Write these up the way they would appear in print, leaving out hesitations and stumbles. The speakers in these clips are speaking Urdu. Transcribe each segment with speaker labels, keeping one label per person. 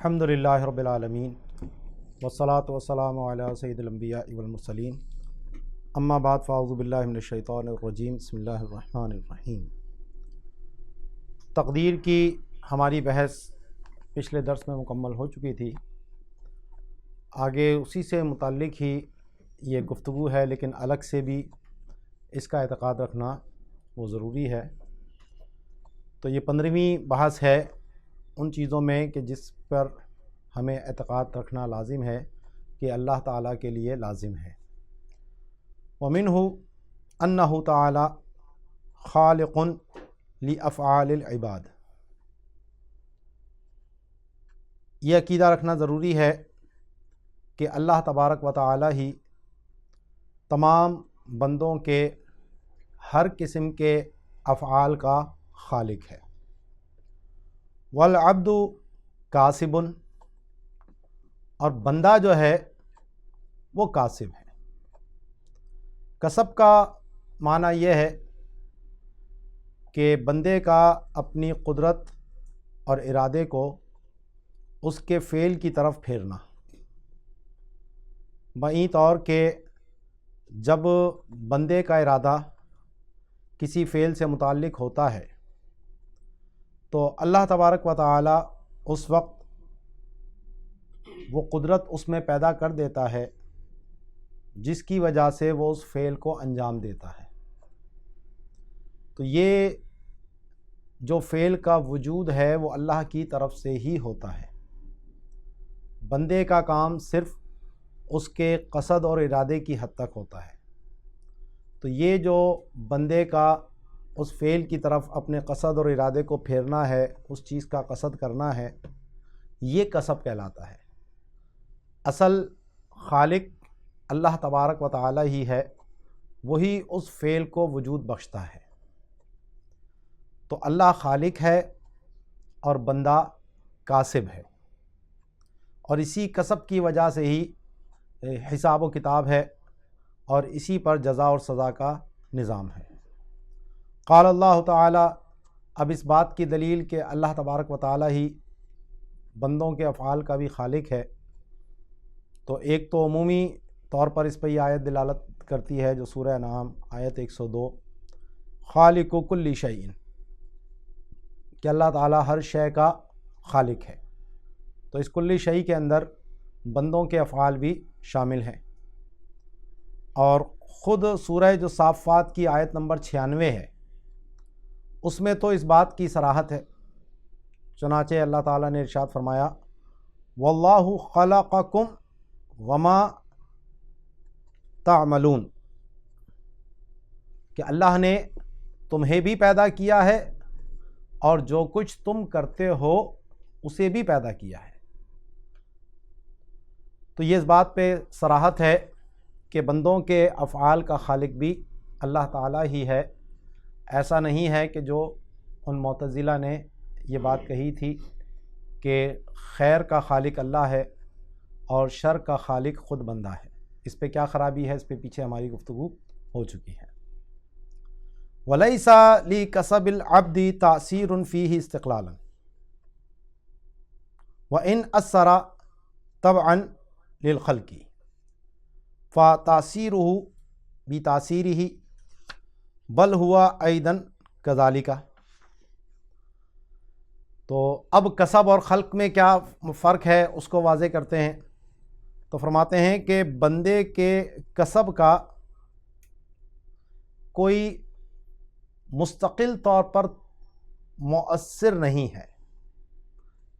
Speaker 1: الحمدللہ رب العالمین والصلاة والسلام علی سید الانبیاء والمرسلین اما بعد فاعوذ باللہ من الشیطان الرجیم بسم اللہ الرحمن الرحیم۔ تقدیر کی ہماری بحث پچھلے درس میں مکمل ہو چکی تھی، آگے اسی سے متعلق ہی یہ گفتگو ہے، لیکن الگ سے بھی اس کا اعتقاد رکھنا وہ ضروری ہے۔ تو یہ 15ویں بحث ہے ان چیزوں میں کہ جس پر ہمیں اعتقاد رکھنا لازم ہے کہ اللہ تعالیٰ کے لیے لازم ہے۔ وَمِنْهُ أَنَّهُ تَعَالَى خَالِقٌ لِأَفْعَالِ الْعِبَادِ، یہ عقیدہ رکھنا ضروری ہے کہ اللہ تبارک و تعالیٰ ہی تمام بندوں کے ہر قسم کے افعال کا خالق ہے۔ والعبد کاسب، اور بندہ جو ہے وہ کاسب ہے۔ کسب کا معنی یہ ہے کہ بندے کا اپنی قدرت اور ارادے کو اس کے فعل کی طرف پھیرنا، بائیں طور کہ جب بندے کا ارادہ کسی فعل سے متعلق ہوتا ہے تو اللہ تبارک و تعالی اس وقت وہ قدرت اس میں پیدا کر دیتا ہے جس کی وجہ سے وہ اس فعل کو انجام دیتا ہے۔ تو یہ جو فعل کا وجود ہے وہ اللہ کی طرف سے ہی ہوتا ہے، بندے کا کام صرف اس کے قصد اور ارادے کی حد تک ہوتا ہے۔ تو یہ جو بندے کا اس فعل کی طرف اپنے قصد اور ارادے کو پھیرنا ہے، اس چیز کا قصد کرنا ہے، یہ کسب کہلاتا ہے۔ اصل خالق اللہ تبارک و تعالی ہی ہے، وہی اس فعل کو وجود بخشتا ہے۔ تو اللہ خالق ہے اور بندہ کاسب ہے، اور اسی کسب کی وجہ سے ہی حساب و کتاب ہے، اور اسی پر جزا اور سزا کا نظام ہے۔ قال اللہ تعالی، اب اس بات کی دلیل کہ اللہ تبارک و تعالی ہی بندوں کے افعال کا بھی خالق ہے، تو ایک تو عمومی طور پر اس پہ یہ آیت دلالت کرتی ہے جو سورہ انعام آیت 102، خالق کل شیء، کہ اللہ تعالی ہر شے کا خالق ہے۔ تو اس کل شیء کے اندر بندوں کے افعال بھی شامل ہیں، اور خود سورہ جو صافات کی آیت نمبر 96 ہے، اس میں تو اس بات کی صراحت ہے۔ چنانچہ اللہ تعالیٰ نے ارشاد فرمایا، واللہ خلقکم وما تعملون، کہ اللہ نے تمہیں بھی پیدا کیا ہے اور جو کچھ تم کرتے ہو اسے بھی پیدا کیا ہے۔ تو یہ اس بات پہ صراحت ہے کہ بندوں کے افعال کا خالق بھی اللہ تعالیٰ ہی ہے۔ ایسا نہیں ہے کہ جو ان معتزلہ نے یہ بات کہی تھی کہ خیر کا خالق اللہ ہے اور شر کا خالق خود بندہ ہے، اس پہ کیا خرابی ہے، اس پہ پیچھے ہماری گفتگو ہو چکی ہے۔ وَلَيْسَ لِكَسَبِ الْعَبْدِ تَأْثِيرٌ فِيهِ اسْتِقْلَالًا وَإِنْ أَثَّرَ تَبْعًا لِلْخَلْقِ فَتَأْثِيرُهُ بِتَأْثِيرِهِ بل ہوا ایدن کذالک۔ تو اب کسب اور خلق میں کیا فرق ہے اس کو واضح کرتے ہیں۔ تو فرماتے ہیں کہ بندے کے کسب کا کوئی مستقل طور پر مؤثر نہیں ہے،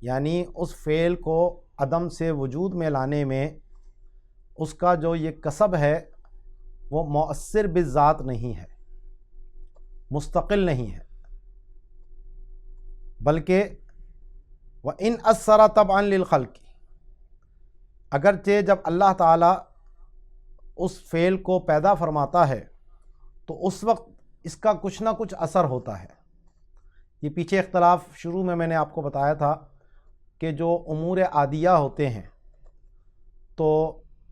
Speaker 1: یعنی اس فعل کو عدم سے وجود میں لانے میں اس کا جو یہ کسب ہے وہ مؤثر بالذات نہیں ہے، مستقل نہیں ہے، بلکہ وَإِنْ أَثَّرَ تَبْعًا لِلْخَلْقِ، اگرچہ جب اللہ تعالیٰ اس فعل کو پیدا فرماتا ہے تو اس وقت اس کا کچھ نہ کچھ اثر ہوتا ہے۔ یہ پیچھے اختلاف شروع میں نے آپ کو بتایا تھا کہ جو امور عادیہ ہوتے ہیں تو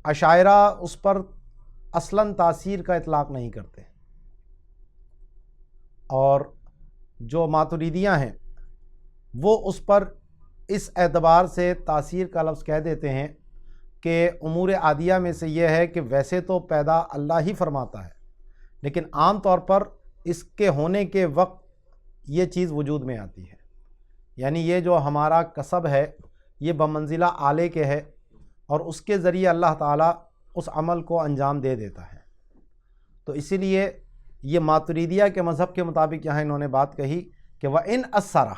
Speaker 1: اشاعرہ اس پر اصلاً تاثیر کا اطلاق نہیں کرتے، اور جو ماتریدیہ ہیں وہ اس پر اس اعتبار سے تاثیر کا لفظ کہہ دیتے ہیں کہ امور عادیہ میں سے یہ ہے کہ ویسے تو پیدا اللہ ہی فرماتا ہے، لیکن عام طور پر اس کے ہونے کے وقت یہ چیز وجود میں آتی ہے، یعنی یہ جو ہمارا کسب ہے یہ بمنزلہ آلے کے ہے، اور اس کے ذریعے اللہ تعالیٰ اس عمل کو انجام دے دیتا ہے۔ تو اسی لیے یہ ماتریدیہ کے مذہب کے مطابق یہاں انہوں نے بات کہی کہ وَإِنْ أَثَّرَ،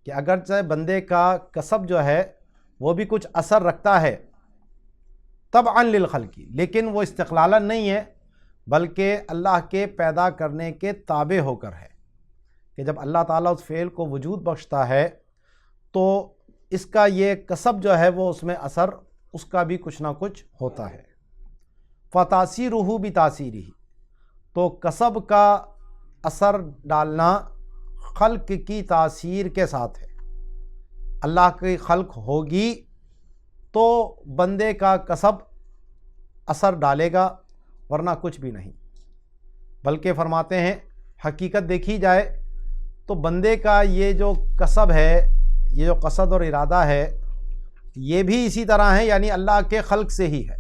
Speaker 1: کہ اگرچہ بندے کا کسب جو ہے وہ بھی کچھ اثر رکھتا ہے طبعاً للخلق، لیکن وہ استقلالاً نہیں ہے بلکہ اللہ کے پیدا کرنے کے تابع ہو کر ہے، کہ جب اللہ تعالیٰ اس فعل کو وجود بخشتا ہے تو اس کا یہ کسب جو ہے وہ اس میں اثر اس کا بھی کچھ نہ کچھ ہوتا ہے۔ فَتَأْثِيرُهُ بِتَأْثِيرِهِ، تو کسب کا اثر ڈالنا خلق کی تاثیر کے ساتھ ہے۔ اللہ کی خلق ہوگی تو بندے کا کسب اثر ڈالے گا، ورنہ کچھ بھی نہیں۔ بلکہ فرماتے ہیں حقیقت دیکھی جائے تو بندے کا یہ جو کسب ہے، یہ جو قصد اور ارادہ ہے، یہ بھی اسی طرح ہے، یعنی اللہ کے خلق سے ہی ہے،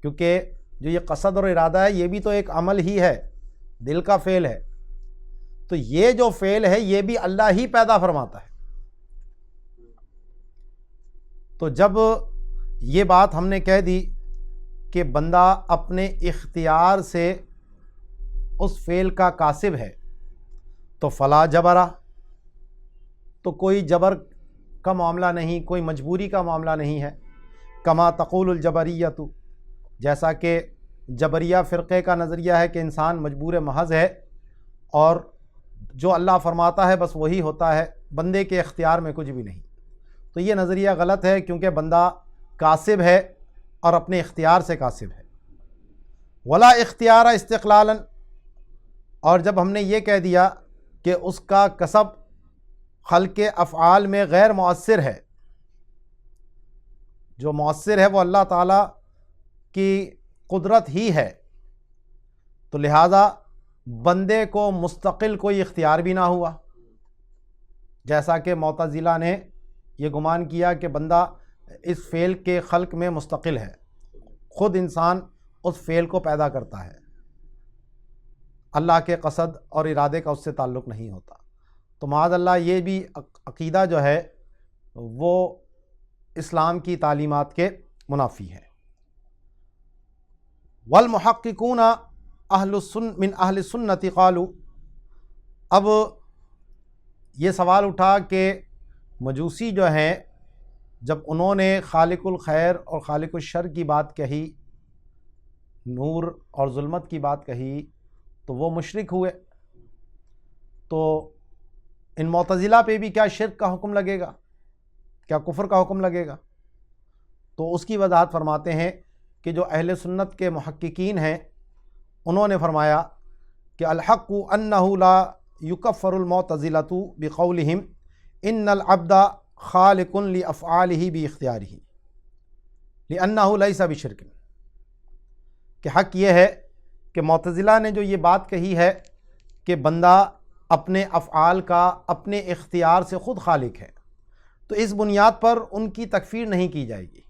Speaker 1: کیونکہ جو یہ قصد اور ارادہ ہے یہ بھی تو ایک عمل ہی ہے، دل کا فعل ہے، تو یہ جو فعل ہے یہ بھی اللہ ہی پیدا فرماتا ہے۔ تو جب یہ بات ہم نے کہہ دی کہ بندہ اپنے اختیار سے اس فعل کا کاسب ہے، تو فلا جبرا، تو کوئی جبر کا معاملہ نہیں، کوئی مجبوری کا معاملہ نہیں ہے۔ کما تقول الجبریۃ، جیسا کہ جبریہ فرقے کا نظریہ ہے کہ انسان مجبور محض ہے اور جو اللہ فرماتا ہے بس وہی ہوتا ہے، بندے کے اختیار میں کچھ بھی نہیں۔ تو یہ نظریہ غلط ہے، کیونکہ بندہ کاسب ہے اور اپنے اختیار سے کاسب ہے۔ ولا اختیار استقلالا، اور جب ہم نے یہ کہہ دیا کہ اس کا کسب خلق افعال میں غیر مؤثر ہے، جو مؤثر ہے وہ اللہ تعالیٰ کی قدرت ہی ہے، تو لہٰذا بندے کو مستقل کوئی اختیار بھی نہ ہوا، جیسا کہ معتزلہ نے یہ گمان کیا کہ بندہ اس فعل کے خلق میں مستقل ہے، خود انسان اس فعل کو پیدا کرتا ہے، اللہ کے قصد اور ارادے کا اس سے تعلق نہیں ہوتا۔ تو معاذ اللہ یہ بھی عقیدہ جو ہے وہ اسلام کی تعلیمات کے منافی ہے۔ والمحققون من اہل السنت قالوا، اب یہ سوال اٹھا کہ مجوسی جو ہیں جب انہوں نے خالق الخیر اور خالق الشر کی بات کہی، نور اور ظلمت کی بات کہی، تو وہ مشرک ہوئے، تو ان معتزلہ پہ بھی کیا شرک کا حکم لگے گا، کیا کفر کا حکم لگے گا؟ تو اس کی وضاحت فرماتے ہیں کہ جو اہل سنت کے محققین ہیں انہوں نے فرمایا کہ الحق انہ لا یکفر المعتزلۃ بقولہم ان العبد خالق لافعالہ باختیارہ لانہ لیس بشرک، کہ حق یہ ہے کہ معتزلہ نے جو یہ بات کہی ہے کہ بندہ اپنے افعال کا اپنے اختیار سے خود خالق ہے، تو اس بنیاد پر ان کی تکفیر نہیں کی جائے گی۔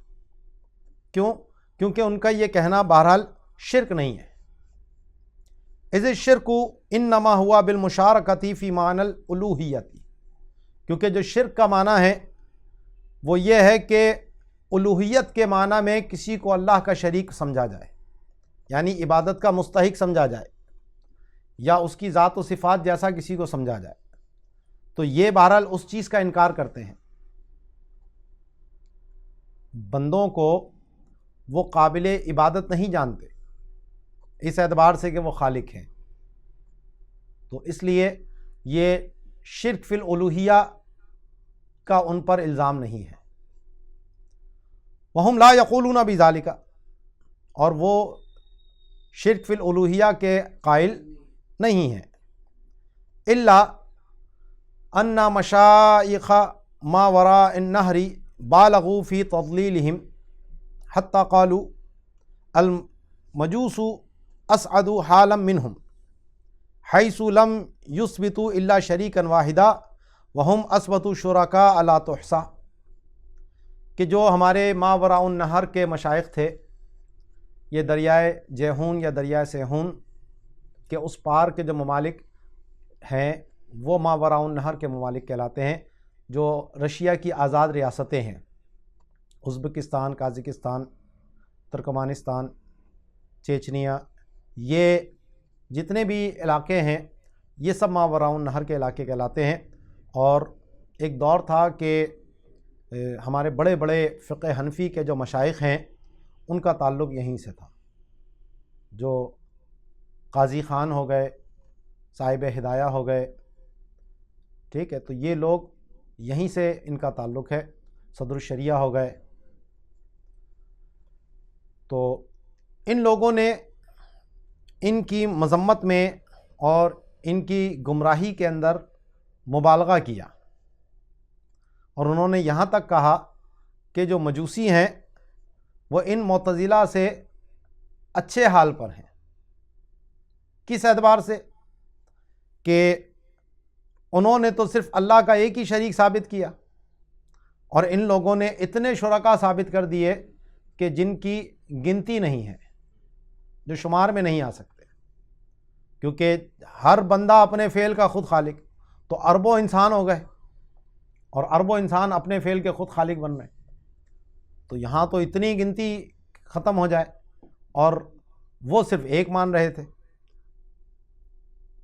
Speaker 1: کیوں؟ کیونکہ ان کا یہ کہنا بہرحال شرک نہیں ہے۔ اذ الشرک انما ہوا بالمشارکۃ فی معنی الالوہیۃ، کیونکہ جو شرک کا معنی ہے وہ یہ ہے کہ الوہیت کے معنی میں کسی کو اللہ کا شریک سمجھا جائے، یعنی عبادت کا مستحق سمجھا جائے، یا اس کی ذات و صفات جیسا کسی کو سمجھا جائے، تو یہ بہرحال اس چیز کا انکار کرتے ہیں۔ بندوں کو وہ قابل عبادت نہیں جانتے اس اعتبار سے کہ وہ خالق ہیں، تو اس لیے یہ شرک فی الالوہیہ کا ان پر الزام نہیں ہے۔ وہم لا یقولون بذالک، اور وہ شرک فی الالوہیہ کے قائل نہیں ہیں، الا ان مشائخ ما وراء النہر بالغوا فی تضلیلہم حتی قالوا المجوس اسعد حالا منہم حیث لم یثبتوا الا شریکا واحدا وہم اسبۃ شرکاء لا تحصیٰ، کہ جو ہمارے ماوراء النہر کے مشائخ تھے، یہ دریائے جیہون یا دریائے سیہون کے اس پار کے جو ممالک ہیں وہ ماوراء النہر کے ممالک کہلاتے ہیں، جو رشیا کی آزاد ریاستیں ہیں، ازبکستان، قازقستان، ترکمانستان، چیچنیا، یہ جتنے بھی علاقے ہیں یہ سب ماوراء النہر کے علاقے کہلاتے ہیں۔ اور ایک دور تھا کہ ہمارے بڑے بڑے فقہ حنفی کے جو مشائخ ہیں ان کا تعلق یہیں سے تھا، جو قاضی خان ہو گئے، صاحب ہدایہ ہو گئے، ٹھیک ہے، تو یہ لوگ یہیں سے ان کا تعلق ہے، صدر الشریعہ ہو گئے۔ تو ان لوگوں نے ان کی مذمت میں اور ان کی گمراہی کے اندر مبالغہ کیا، اور انہوں نے یہاں تک کہا کہ جو مجوسی ہیں وہ ان معتزلہ سے اچھے حال پر ہیں۔ کس اعتبار سے؟ کہ انہوں نے تو صرف اللہ کا ایک ہی شریک ثابت کیا، اور ان لوگوں نے اتنے شرکا ثابت کر دیے کہ جن کی گنتی نہیں ہے، جو شمار میں نہیں آ سکتے، کیونکہ ہر بندہ اپنے فعل کا خود خالق، تو اربوں انسان ہو گئے، اور اربوں انسان اپنے فعل کے خود خالق بن رہے ہیں، تو یہاں تو اتنی گنتی ختم ہو جائے، اور وہ صرف ایک مان رہے تھے۔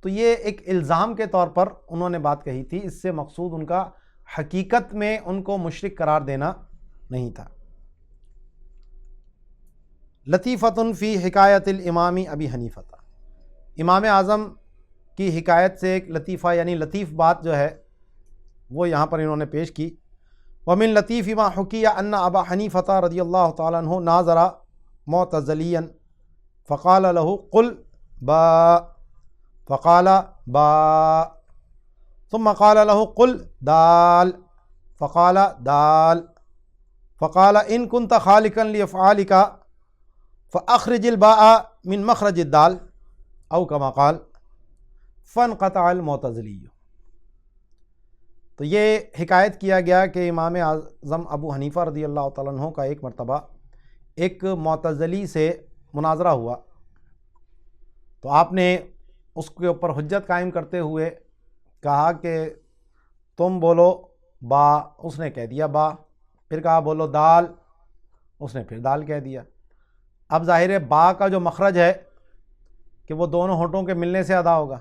Speaker 1: تو یہ ایک الزام کے طور پر انہوں نے بات کہی تھی، اس سے مقصود ان کا حقیقت میں ان کو مشرک قرار دینا نہیں تھا۔ لطیفۃ فی حکایت الامام ابی حنیفہ، امام اعظم کی حکایت سے ایک لطیفہ یعنی لطیف بات جو ہے وہ یہاں پر انہوں نے پیش کی۔ ومن لطیف ما حکی ان ابا حنیفہ رضی اللہ تعالیٰ عنہ ناظر معتزلیا فقال له قل با، فقال با، ثم قال له قل دال، فقال دال، فقال ان كنت خالقا لافعالك فاخرج الباء من مخرج الدال او كما قال، فانقطع المعتزلی۔ تو یہ حکایت کیا گیا کہ امام اعظم ابو حنیفہ رضی اللہ تعالیٰ عنہ کا ایک مرتبہ ایک معتزلی سے مناظرہ ہوا، تو آپ نے اس کے اوپر حجت قائم کرتے ہوئے کہا کہ تم بولو با، اس نے کہہ دیا با، پھر کہا بولو دال، اس نے پھر دال کہہ دیا۔ اب ظاہر ہے با کا جو مخرج ہے کہ وہ دونوں ہونٹوں کے ملنے سے ادا ہوگا،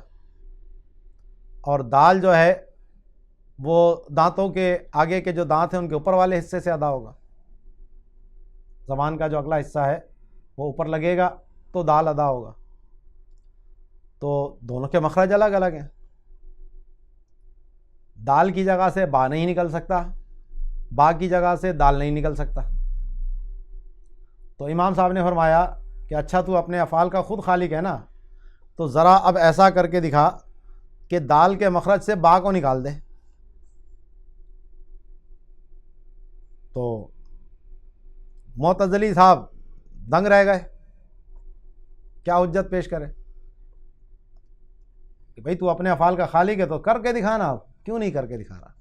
Speaker 1: اور دال جو ہے وہ دانتوں کے آگے کے جو دانت ہیں ان کے اوپر والے حصے سے ادا ہوگا، زبان کا جو اگلا حصہ ہے وہ اوپر لگے گا تو دال ادا ہوگا، تو دونوں کے مخرج الگ الگ ہیں، دال کی جگہ سے با نہیں نکل سکتا، با کی جگہ سے دال نہیں نکل سکتا۔ تو امام صاحب نے فرمایا کہ اچھا تو اپنے افعال کا خود خالق ہے نا، تو ذرا اب ایسا کر کے دکھا کہ دال کے مخرج سے با کو نکال دے۔ تو معتزلی صاحب دنگ رہ گئے، کیا حجت پیش کرے کہ بھئی تو اپنے افعال کا خالق ہے تو کر کے دکھانا، اب کیوں نہیں کر کے دکھا رہا؟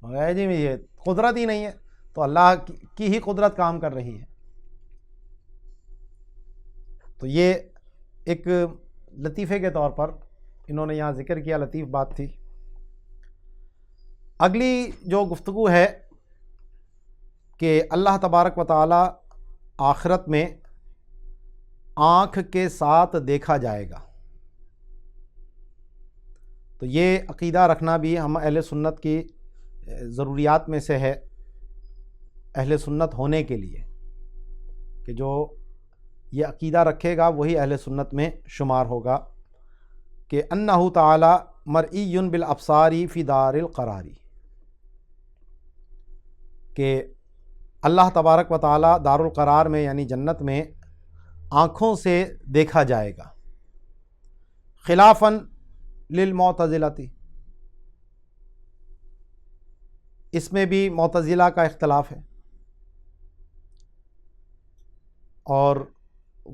Speaker 1: مگر جی یہ قدرت ہی نہیں ہے، تو اللہ کی ہی قدرت کام کر رہی ہے۔ تو یہ ایک لطیفے کے طور پر انہوں نے یہاں ذکر کیا، لطیف بات تھی۔ اگلی جو گفتگو ہے کہ اللہ تبارک و تعالی آخرت میں آنکھ کے ساتھ دیکھا جائے گا، تو یہ عقیدہ رکھنا بھی ہم اہل سنت کی ضروریات میں سے ہے، اہل سنت ہونے کے لیے، کہ جو یہ عقیدہ رکھے گا وہی اہل سنت میں شمار ہوگا، کہ انہ تعالی مرئی بالابصار فی دار القراری، کہ اللہ تبارک و تعالی دار القرار میں یعنی جنت میں آنکھوں سے دیکھا جائے گا، خلافاً للمعتزلۃ، اس میں بھی معتزلہ کا اختلاف ہے، اور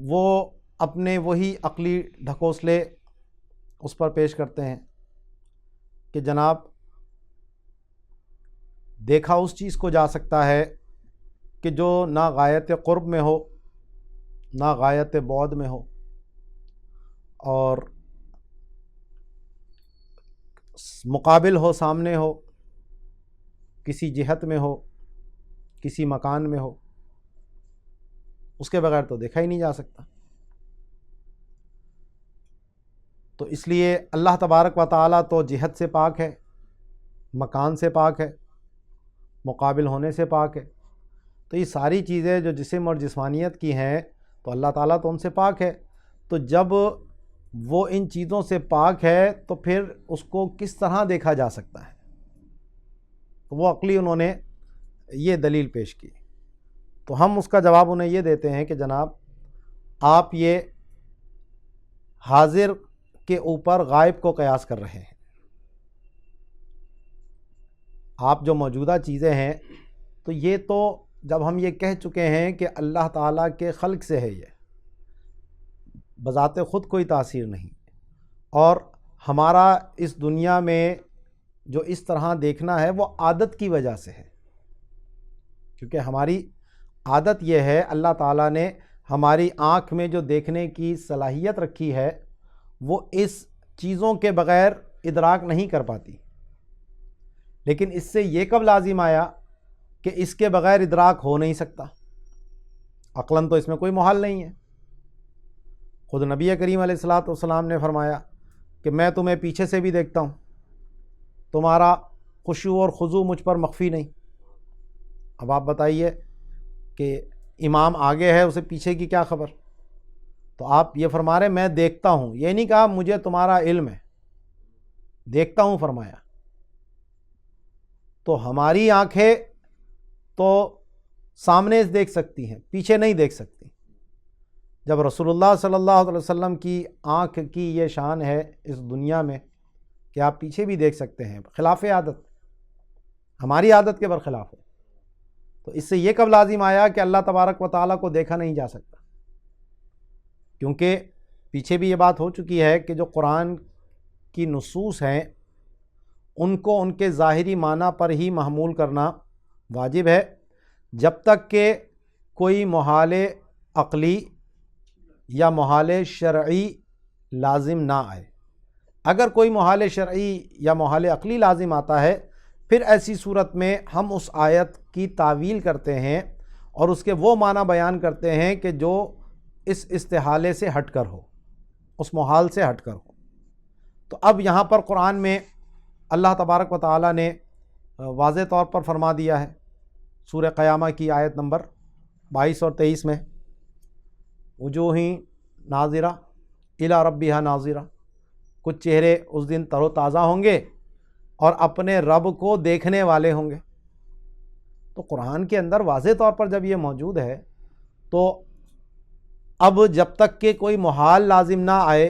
Speaker 1: وہ اپنے وہی عقلی ڈھکوسلے اس پر پیش کرتے ہیں کہ جناب دیکھا اس چیز کو جا سکتا ہے کہ جو نہ غایت قرب میں ہو نہ غایت بعد میں ہو، اور مقابل ہو، سامنے ہو، کسی جہت میں ہو، کسی مکان میں ہو، اس کے بغیر تو دیکھا ہی نہیں جا سکتا۔ تو اس لیے اللہ تبارک و تعالیٰ تو جہت سے پاک ہے، مکان سے پاک ہے، مقابل ہونے سے پاک ہے۔ تو یہ ساری چیزیں جو جسم اور جسمانیت کی ہیں تو اللہ تعالیٰ تو ان سے پاک ہے۔ تو جب وہ ان چیزوں سے پاک ہے تو پھر اس کو کس طرح دیکھا جا سکتا ہے؟ تو وہ عقلی انہوں نے یہ دلیل پیش کی۔ تو ہم اس کا جواب انہیں یہ دیتے ہیں کہ جناب آپ یہ حاضر کے اوپر غائب کو قیاس کر رہے ہیں۔ آپ جو موجودہ چیزیں ہیں تو یہ تو جب ہم یہ کہہ چکے ہیں کہ اللہ تعالیٰ کے خلق سے ہے، یہ بذات خود کوئی تاثیر نہیں، اور ہمارا اس دنیا میں جو اس طرح دیکھنا ہے وہ عادت کی وجہ سے ہے، کیونکہ ہماری عادت یہ ہے، اللہ تعالیٰ نے ہماری آنکھ میں جو دیکھنے کی صلاحیت رکھی ہے وہ اس چیزوں کے بغیر ادراک نہیں کر پاتی، لیکن اس سے یہ کب لازم آیا کہ اس کے بغیر ادراک ہو نہیں سکتا؟ عقلاً تو اس میں کوئی محال نہیں ہے۔ خود نبی کریم علیہ الصلاۃ والسلام نے فرمایا کہ میں تمہیں پیچھے سے بھی دیکھتا ہوں، تمہارا خشوع اور خضوع مجھ پر مخفی نہیں۔ اب آپ بتائیے کہ امام آگے ہے، اسے پیچھے کی کیا خبر؟ تو آپ یہ فرما رہے میں دیکھتا ہوں، یہ نہیں کہا مجھے تمہارا علم ہے، دیکھتا ہوں فرمایا۔ تو ہماری آنکھیں تو سامنے دیکھ سکتی ہیں، پیچھے نہیں دیکھ سکتی۔ جب رسول اللہ صلی اللہ علیہ وسلم کی آنکھ کی یہ شان ہے اس دنیا میں کہ آپ پیچھے بھی دیکھ سکتے ہیں، خلاف عادت، ہماری عادت کے برخلاف ہے، تو اس سے یہ کب لازم آیا کہ اللہ تبارک و تعالیٰ کو دیکھا نہیں جا سکتا؟ کیونکہ پیچھے بھی یہ بات ہو چکی ہے کہ جو قرآن کی نصوص ہیں ان کو ان کے ظاہری معنی پر ہی محمول کرنا واجب ہے، جب تک کہ کوئی محال عقلی یا محال شرعی لازم نہ آئے۔ اگر کوئی محال شرعی یا محال عقلی لازم آتا ہے پھر ایسی صورت میں ہم اس آیت کی تعویل کرتے ہیں اور اس کے وہ معنی بیان کرتے ہیں کہ جو اس استحالے سے ہٹ کر ہو، اس محال سے ہٹ کر ہو۔ تو اب یہاں پر قرآن میں اللہ تبارک و تعالیٰ نے واضح طور پر فرما دیا ہے، سورہ قیامہ کی آیت نمبر 22 اور 23 میں، وجوہ ناظرہ الی ربہا ناظرہ، کچھ چہرے اس دن تر و تازہ ہوں گے اور اپنے رب کو دیکھنے والے ہوں گے۔ تو قرآن کے اندر واضح طور پر جب یہ موجود ہے تو اب جب تک کہ کوئی محال لازم نہ آئے،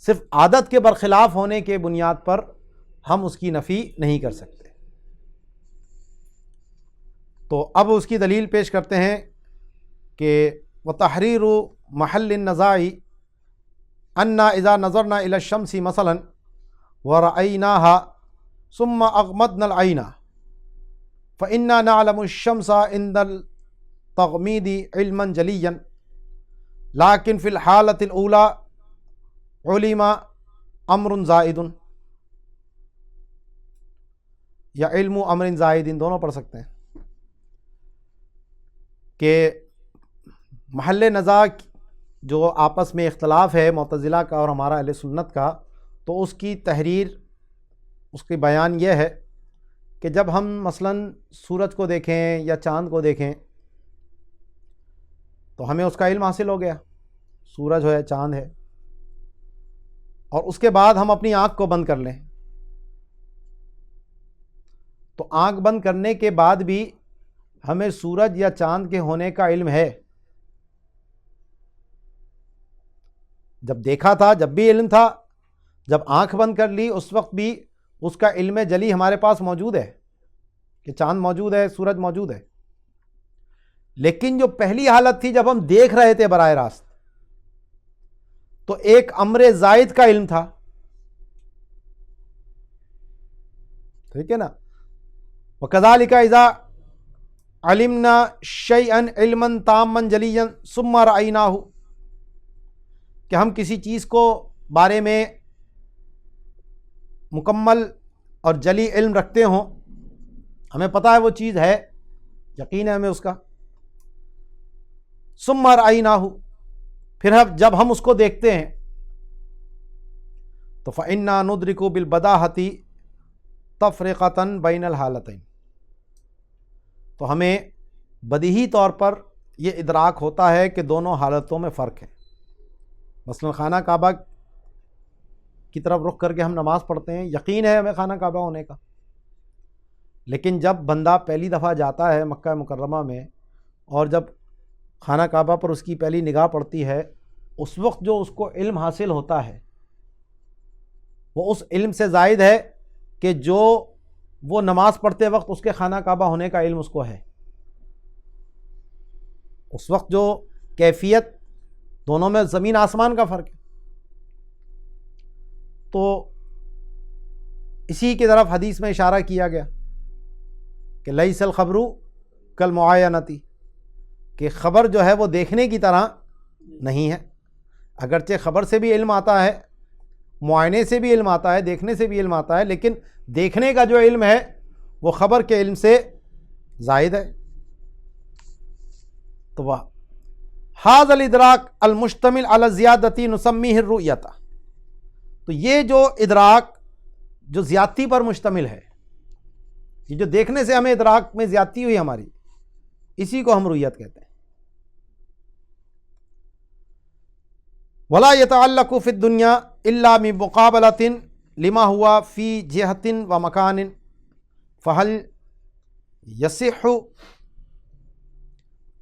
Speaker 1: صرف عادت کے برخلاف ہونے کے بنیاد پر ہم اس کی نفی نہیں کر سکتے۔ تو اب اس کی دلیل پیش کرتے ہیں کہ وتحریر محل النزاع انا اذا نظرنا الى الشمس مثلا ورأيناها ثم اغمضنا العين فإنا نعلم الشمس عند التغميض علما جليا لكن في الحالة الأولى علم امر زائد، یا علم امر زائد، دونوں پڑھ سکتے ہیں، کہ محل نزاع جو آپس میں اختلاف ہے معتزلہ کا اور ہمارا اہل سنت کا، تو اس کی تحریر، اس کی بیان یہ ہے کہ جب ہم مثلاً سورج کو دیکھیں یا چاند کو دیکھیں تو ہمیں اس کا علم حاصل ہو گیا، سورج ہے، چاند ہے، اور اس کے بعد ہم اپنی آنکھ کو بند کر لیں تو آنکھ بند کرنے کے بعد بھی ہمیں سورج یا چاند کے ہونے کا علم ہے۔ جب دیکھا تھا جب بھی علم تھا، جب آنکھ بند کر لی اس وقت بھی اس کا علم جلی ہمارے پاس موجود ہے کہ چاند موجود ہے، سورج موجود ہے۔ لیکن جو پہلی حالت تھی جب ہم دیکھ رہے تھے براہ راست، تو ایک امر زائد کا علم تھا ٹھیک ہے نا. وَكَذَلِكَ إِذَا عَلِمْنَا شَيْئًا عِلْمًا تَامًّا جَلِيًّا ثُمَّ رَأَيْنَاهُ، کہ ہم کسی چیز کو بارے میں مکمل اور جلی علم رکھتے ہوں، ہمیں پتہ ہے وہ چیز ہے، یقین ہے ہمیں اس کا. ثُمَّ رَأَيْنَاهُ، پھر جب ہم اس کو دیکھتے ہیں تو فَإِنَّا نُدْرِكُ بِالْبَدَاهَةِ تَفْرِقَةً بَيْنَ الْحَالَتَيْنِ، تو ہمیں بدیہی طور پر یہ ادراک ہوتا ہے کہ دونوں حالتوں میں فرق ہے. مثلا خانہ کعبہ کی طرف رخ کر کے ہم نماز پڑھتے ہیں، یقین ہے ہمیں خانہ کعبہ ہونے کا، لیکن جب بندہ پہلی دفعہ جاتا ہے مکہ مکرمہ میں اور جب خانہ کعبہ پر اس کی پہلی نگاہ پڑتی ہے، اس وقت جو اس کو علم حاصل ہوتا ہے وہ اس علم سے زائد ہے کہ جو وہ نماز پڑھتے وقت اس کے خانہ کعبہ ہونے کا علم اس کو ہے. اس وقت جو کیفیت، دونوں میں زمین آسمان کا فرق ہے. تو اسی کی طرف حدیث میں اشارہ کیا گیا کہ لیس الخبر کالمعاینۃ، کہ خبر جو ہے وہ دیکھنے کی طرح نہیں ہے. اگرچہ خبر سے بھی علم آتا ہے، معائنے سے بھی علم آتا ہے، دیکھنے سے بھی علم آتا ہے، لیکن دیکھنے کا جو علم ہے وہ خبر کے علم سے زائد ہے. تو وہ ھذا الادراک المشتمل علی الزیادۃ نسمیہ الرؤیۃ، تو یہ جو ادراک جو زیادتی پر مشتمل ہے، یہ جو دیکھنے سے ہمیں ادراک میں زیادتی ہوئی ہماری، اسی کو ہم رؤیت کہتے ہیں. ولا يتعلق في الدنيا الا بمقابلة لما هو في جهة ومكان، فهل يصح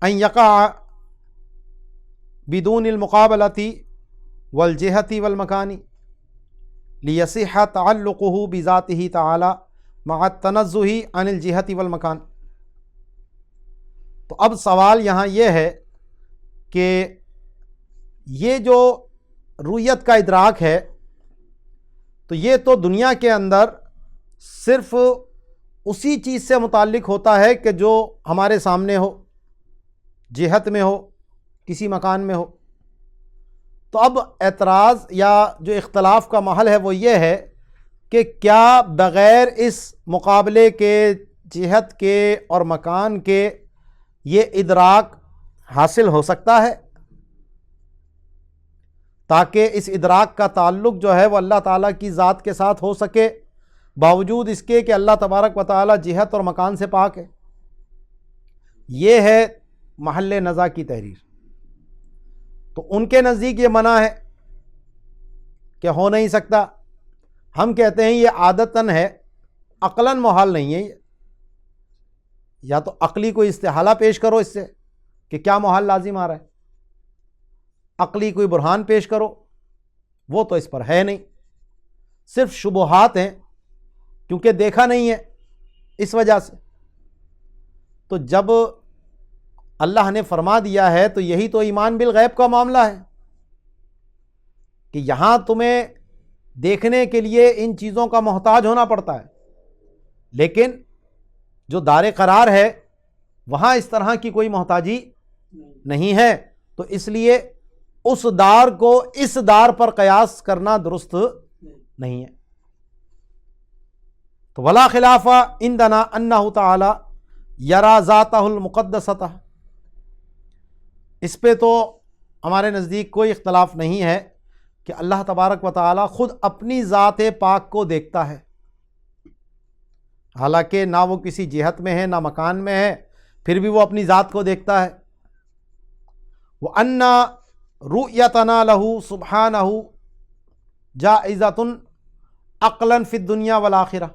Speaker 1: ان يقع بدون المقابلة والجهة والمكان ليصح تعلقه بذاته تعالى مع التنزه عن الجهة والمكان. تو اب سوال یہاں یہ ہے کہ یہ جو رؤیت کا ادراک ہے تو یہ تو دنیا کے اندر صرف اسی چیز سے متعلق ہوتا ہے کہ جو ہمارے سامنے ہو، جہت میں ہو، کسی مکان میں ہو. تو اب اعتراض یا جو اختلاف کا محل ہے وہ یہ ہے کہ کیا بغیر اس مقابلے کے، جہت کے اور مکان کے یہ ادراک حاصل ہو سکتا ہے، تاکہ اس ادراک کا تعلق جو ہے وہ اللہ تعالیٰ کی ذات کے ساتھ ہو سکے، باوجود اس کے کہ اللہ تبارک و تعالیٰ جہت اور مکان سے پاک ہے. یہ ہے محل نزاع کی تحریر. تو ان کے نزدیک یہ منع ہے کہ ہو نہیں سکتا. ہم کہتے ہیں یہ عادتاً ہے، عقلاً محال نہیں ہے. یا تو عقلی کوئی استحالہ پیش کرو اس سے کہ کیا محال لازم آ رہا ہے، عقلی کوئی برہان پیش کرو، وہ تو اس پر ہے نہیں، صرف شبہات ہیں کیونکہ دیکھا نہیں ہے اس وجہ سے. تو جب اللہ نے فرما دیا ہے تو یہی تو ایمان بالغیب کا معاملہ ہے کہ یہاں تمہیں دیکھنے کے لیے ان چیزوں کا محتاج ہونا پڑتا ہے، لیکن جو دار قرار ہے وہاں اس طرح کی کوئی محتاجی نہیں ہے. تو اس لیے اس دار کو اس دار پر قیاس کرنا درست نہیں ہے. تو ولا خلاف عندنا انہ تعالی یرا ذاتہ المقدسۃ، اس پہ تو ہمارے نزدیک کوئی اختلاف نہیں ہے کہ اللہ تبارک و تعالی خود اپنی ذات پاک کو دیکھتا ہے، حالانکہ نہ وہ کسی جہت میں ہے نہ مکان میں ہے، پھر بھی وہ اپنی ذات کو دیکھتا ہے. وَأَنَّ رُؤْيَتَنَا لَهُ سُبْحَانَهُ جَائِزَةٌ عَقْلًا فِي الدُّنْيَا وَالْآخِرَةِ،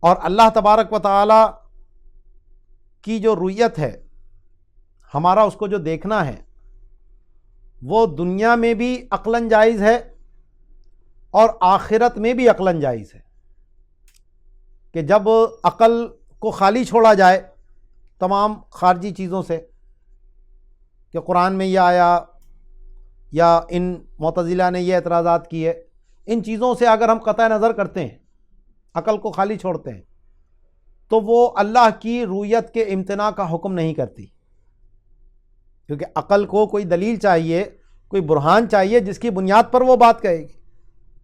Speaker 1: اور اللہ تبارک و تعالی کی جو رؤیت ہے، ہمارا اس کو جو دیکھنا ہے، وہ دنیا میں بھی عقلاً جائز ہے اور آخرت میں بھی عقلاً جائز ہے. کہ جب عقل کو خالی چھوڑا جائے تمام خارجی چیزوں سے، کہ قرآن میں یہ آیا یا ان معتزلہ نے یہ اعتراضات کیے، ان چیزوں سے اگر ہم قطع نظر کرتے ہیں، عقل کو خالی چھوڑتے ہیں، تو وہ اللہ کی رؤیت کے امتناع کا حکم نہیں کرتی، کیونکہ عقل کو کوئی دلیل چاہیے، کوئی برہان چاہیے جس کی بنیاد پر وہ بات کہے گی،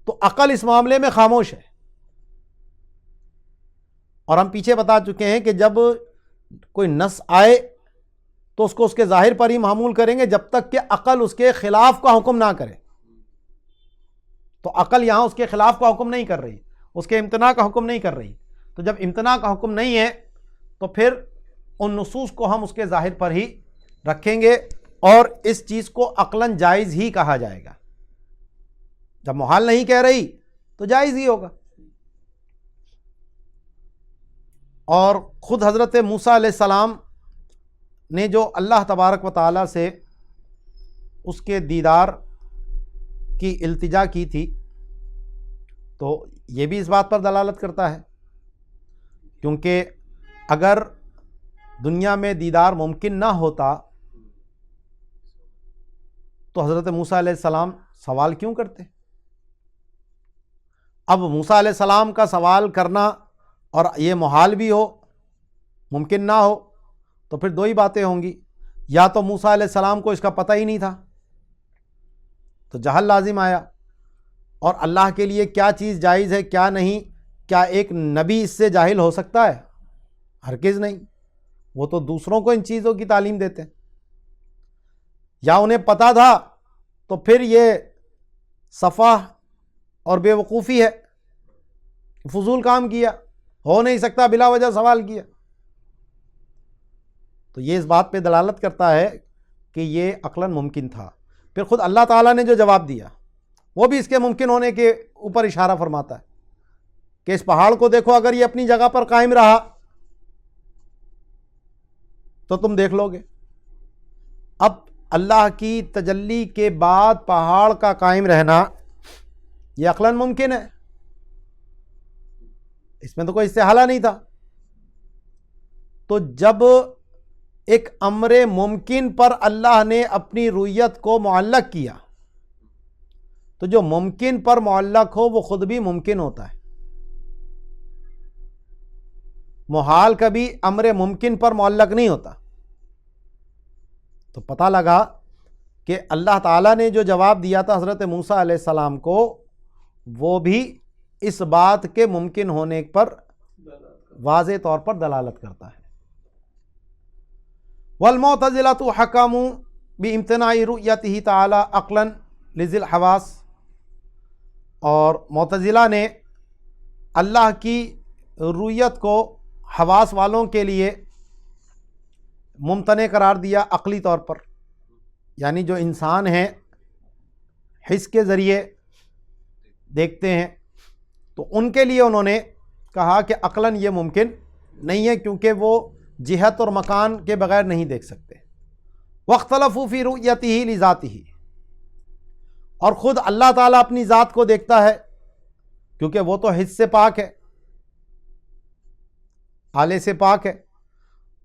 Speaker 1: تو عقل اس معاملے میں خاموش ہے۔ اور ہم پیچھے بتا چکے ہیں کہ جب کوئی نص آئے تو اس کو اس کے ظاہر پر ہی معمول کریں گے جب تک کہ عقل اس کے خلاف کا حکم نہ کرے۔ تو عقل یہاں اس کے خلاف کا حکم نہیں کر رہی، اس کے امتناع کا حکم نہیں کر رہی، تو جب امتناع کا حکم نہیں ہے تو پھر ان نصوص کو ہم اس کے ظاہر پر ہی رکھیں گے، اور اس چیز کو عقلاً جائز ہی کہا جائے گا۔ جب محال نہیں کہہ رہی تو جائز ہی ہوگا۔ اور خود حضرت موسیٰ علیہ السلام نے جو اللہ تبارک و تعالیٰ سے اس کے دیدار کی التجا کی تھی، تو یہ بھی اس بات پر دلالت کرتا ہے، کیونکہ اگر دنیا میں دیدار ممکن نہ ہوتا تو حضرت موسیٰ علیہ السلام سوال کیوں کرتے؟ اب موسیٰ علیہ السلام کا سوال کرنا اور یہ محال بھی ہو، ممکن نہ ہو، تو پھر دو ہی باتیں ہوں گی، یا تو موسیٰ علیہ السلام کو اس کا پتہ ہی نہیں تھا تو جہل لازم آیا، اور اللہ کے لیے کیا چیز جائز ہے کیا نہیں، کیا ایک نبی اس سے جاہل ہو سکتا ہے؟ ہرگز نہیں، وہ تو دوسروں کو ان چیزوں کی تعلیم دیتے ہیں۔ یا انہیں پتہ تھا تو پھر یہ سفاہ اور بے وقوفی ہے، فضول کام کیا، ہو نہیں سکتا، بلا وجہ سوال کیا۔ تو یہ اس بات پہ دلالت کرتا ہے کہ یہ عقلاً ممکن تھا۔ پھر خود اللہ تعالیٰ نے جو جواب دیا وہ بھی اس کے ممکن ہونے کے اوپر اشارہ فرماتا ہے کہ اس پہاڑ کو دیکھو، اگر یہ اپنی جگہ پر قائم رہا تو تم دیکھ لو گے۔ اب اللہ کی تجلی کے بعد پہاڑ کا قائم رہنا یہ عقلاً ممکن ہے، اس میں تو کوئی استحالہ نہیں تھا۔ تو جب ایک امر ممکن پر اللہ نے اپنی رؤیت کو معلق کیا تو جو ممکن پر معلق ہو وہ خود بھی ممکن ہوتا ہے۔ محال کبھی امر ممکن پر معلق نہیں ہوتا۔ تو پتہ لگا کہ اللہ تعالیٰ نے جو جواب دیا تھا حضرت موسیٰ علیہ السلام کو، وہ بھی اس بات کے ممکن ہونے پر واضح طور پر دلالت کرتا ہے۔ والمعتزلۃ حکموا بامتناع رؤیتہ تعالی عقلا لذی الحواس، اور معتزلہ نے اللہ کی رؤیت کو حواس والوں کے لیے ممتنع قرار دیا عقلی طور پر، یعنی جو انسان ہیں حس کے ذریعے دیکھتے ہیں، تو ان کے لیے انہوں نے کہا کہ عقلاً یہ ممکن نہیں ہے، کیونکہ وہ جہت اور مکان کے بغیر نہیں دیکھ سکتے۔ واختلفوا فی رؤیتہ لذاتہ، اور خود اللہ تعالیٰ اپنی ذات کو دیکھتا ہے کیونکہ وہ تو حس سے پاک ہے، آلے سے پاک ہے،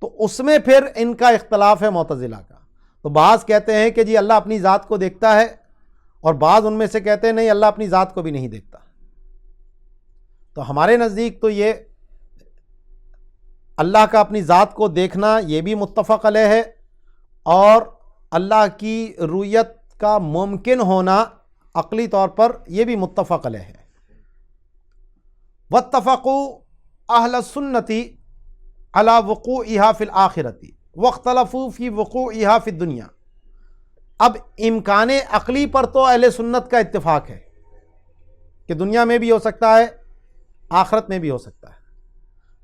Speaker 1: تو اس میں پھر ان کا اختلاف ہے معتزلہ کا۔ تو بعض کہتے ہیں کہ جی اللہ اپنی ذات کو دیکھتا ہے، اور بعض ان میں سے کہتے ہیں نہیں، اللہ اپنی ذات کو بھی نہیں دیکھتا۔ تو ہمارے نزدیک تو یہ اللہ کا اپنی ذات کو دیکھنا یہ بھی متفق علیہ ہے، اور اللہ کی رؤیت کا ممکن ہونا عقلی طور پر یہ بھی متفق علیہ ہے۔ واتفقوا اہل السنۃ علی وقوعها فی الآخرۃ واختلفوا فی وقوعها فی الدنیا۔ اب امکان عقلی پر تو اہل سنت کا اتفاق ہے کہ دنیا میں بھی ہو سکتا ہے، آخرت میں بھی ہو سکتا ہے۔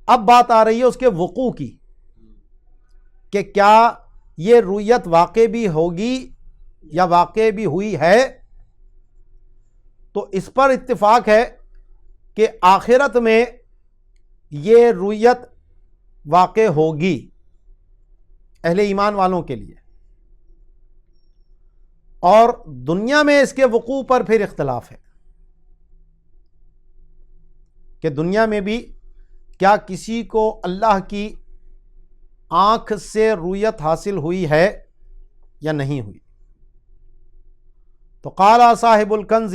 Speaker 1: اب بات آ رہی ہے اس کے وقوع کی، کہ کیا یہ رؤیت واقع بھی ہوگی یا واقع بھی ہوئی ہے۔ تو اس پر اتفاق ہے کہ آخرت میں یہ رؤیت واقع ہوگی اہل ایمان والوں کے لیے، اور دنیا میں اس کے وقوع پر پھر اختلاف ہے کہ دنیا میں بھی کیا کسی کو اللہ کی آنکھ سے رؤیت حاصل ہوئی ہے یا نہیں ہوئی۔ تو قال صاحب الکنز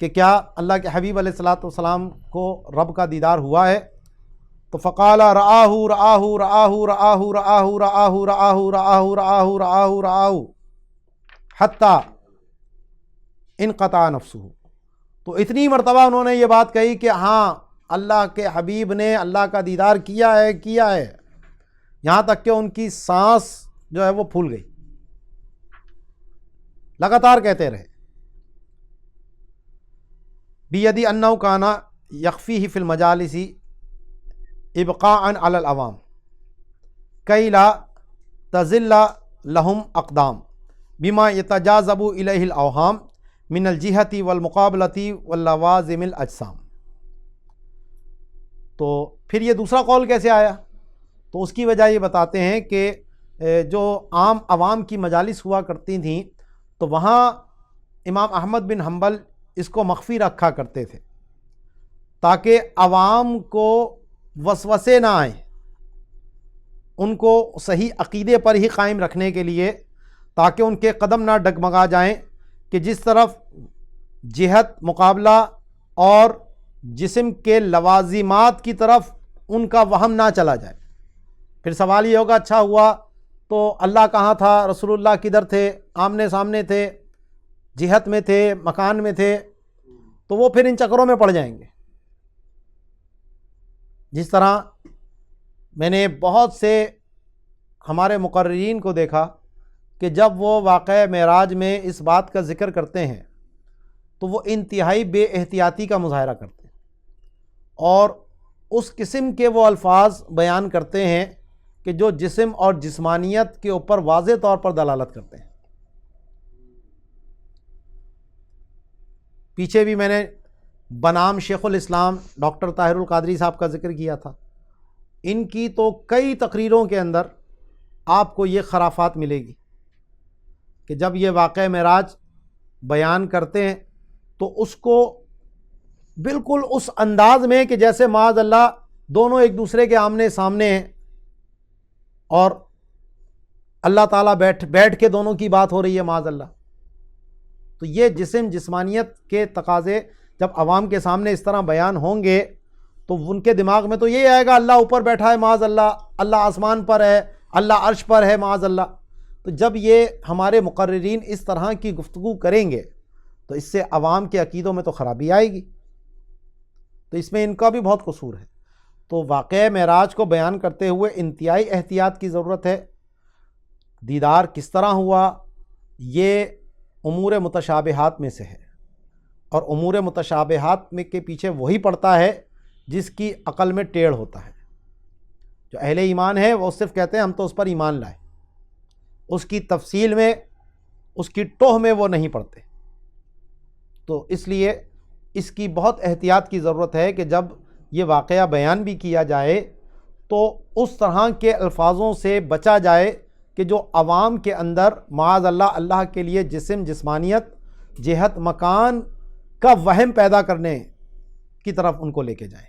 Speaker 1: کہ کیا اللہ کے حبیب علیہ الصلاۃ والسلام کو رب کا دیدار ہوا ہے؟ تو فقال رآہ رآہ رآہ رآہ رآہ رآہ رآہ رآہ رآہ رآہ رآہ حتی انقطع نفسہ. تو اتنی مرتبہ انہوں نے یہ بات کہی کہ ہاں اللہ کے حبیب نے اللہ کا دیدار کیا ہے، یہاں تک کہ ان کی سانس جو ہے وہ پھول گئی. لگاتار کہتے رہے. بیدی انہ کان یخفیہ فی المجالس ابقاء علی العوام کی لا تزل لہم اقدام بما یتجاذب الیہ الاوہام من الجہۃ والمقابلۃ واللوازم الاجسام. تو پھر یہ دوسرا قول کیسے آیا؟ تو اس کی وجہ یہ بتاتے ہیں کہ جو عام عوام کی مجالس ہوا کرتی تھیں تو وہاں امام احمد بن حنبل اس کو مخفی رکھا کرتے تھے تاکہ عوام کو وسوسے نہ آئیں، ان کو صحیح عقیدے پر ہی قائم رکھنے کے لیے، تاکہ ان کے قدم نہ ڈگمگا جائیں کہ جس طرف جہت، مقابلہ اور جسم کے لوازمات کی طرف ان کا وہم نہ چلا جائے. پھر سوال یہ ہوگا اچھا ہوا تو اللہ کہاں تھا، رسول اللہ کدھر تھے، آمنے سامنے تھے، جہت میں تھے، مکان میں تھے، تو وہ پھر ان چکروں میں پڑ جائیں گے. جس طرح میں نے بہت سے ہمارے مقررین کو دیکھا کہ جب وہ واقعہ معراج میں اس بات کا ذکر کرتے ہیں تو وہ انتہائی بے احتیاطی کا مظاہرہ کرتے ہیں اور اس قسم کے وہ الفاظ بیان کرتے ہیں کہ جو جسم اور جسمانیت کے اوپر واضح طور پر دلالت کرتے ہیں. پیچھے بھی میں نے بنام شیخ الاسلام ڈاکٹر طاہر القادری صاحب کا ذکر کیا تھا. ان کی تو کئی تقریروں کے اندر آپ کو یہ خرافات ملے گی کہ جب یہ واقعہ معراج بیان کرتے ہیں تو اس کو بالکل اس انداز میں کہ جیسے معاذ اللہ دونوں ایک دوسرے کے آمنے سامنے ہیں اور اللہ تعالیٰ بیٹھ کے دونوں کی بات ہو رہی ہے معاذ اللہ. تو یہ جسم، جسمانیت کے تقاضے جب عوام کے سامنے اس طرح بیان ہوں گے تو ان کے دماغ میں تو یہ آئے گا اللہ اوپر بیٹھا ہے معاذ اللہ، اللہ آسمان پر ہے، اللہ عرش پر ہے معاذ اللہ. تو جب یہ ہمارے مقررین اس طرح کی گفتگو کریں گے تو اس سے عوام کے عقیدوں میں تو خرابی آئے گی. تو اس میں ان کا بھی بہت قصور ہے. تو واقعہ معراج کو بیان کرتے ہوئے انتہائی احتیاط کی ضرورت ہے. دیدار کس طرح ہوا یہ امور متشابہات میں سے ہے، اور امور متشابہات میں کے پیچھے وہی پڑتا ہے جس کی عقل میں ٹیڑھ ہوتا ہے. جو اہل ایمان ہے وہ صرف کہتے ہیں ہم تو اس پر ایمان لائے، اس کی تفصیل میں، اس کی ٹوہ میں وہ نہیں پڑتے. تو اس لیے اس کی بہت احتیاط کی ضرورت ہے کہ جب یہ واقعہ بیان بھی کیا جائے تو اس طرح کے الفاظوں سے بچا جائے کہ جو عوام کے اندر معاذ اللہ اللہ کے لیے جسم، جسمانیت، جہت، مکان کا وہم پیدا کرنے کی طرف ان کو لے کے جائیں.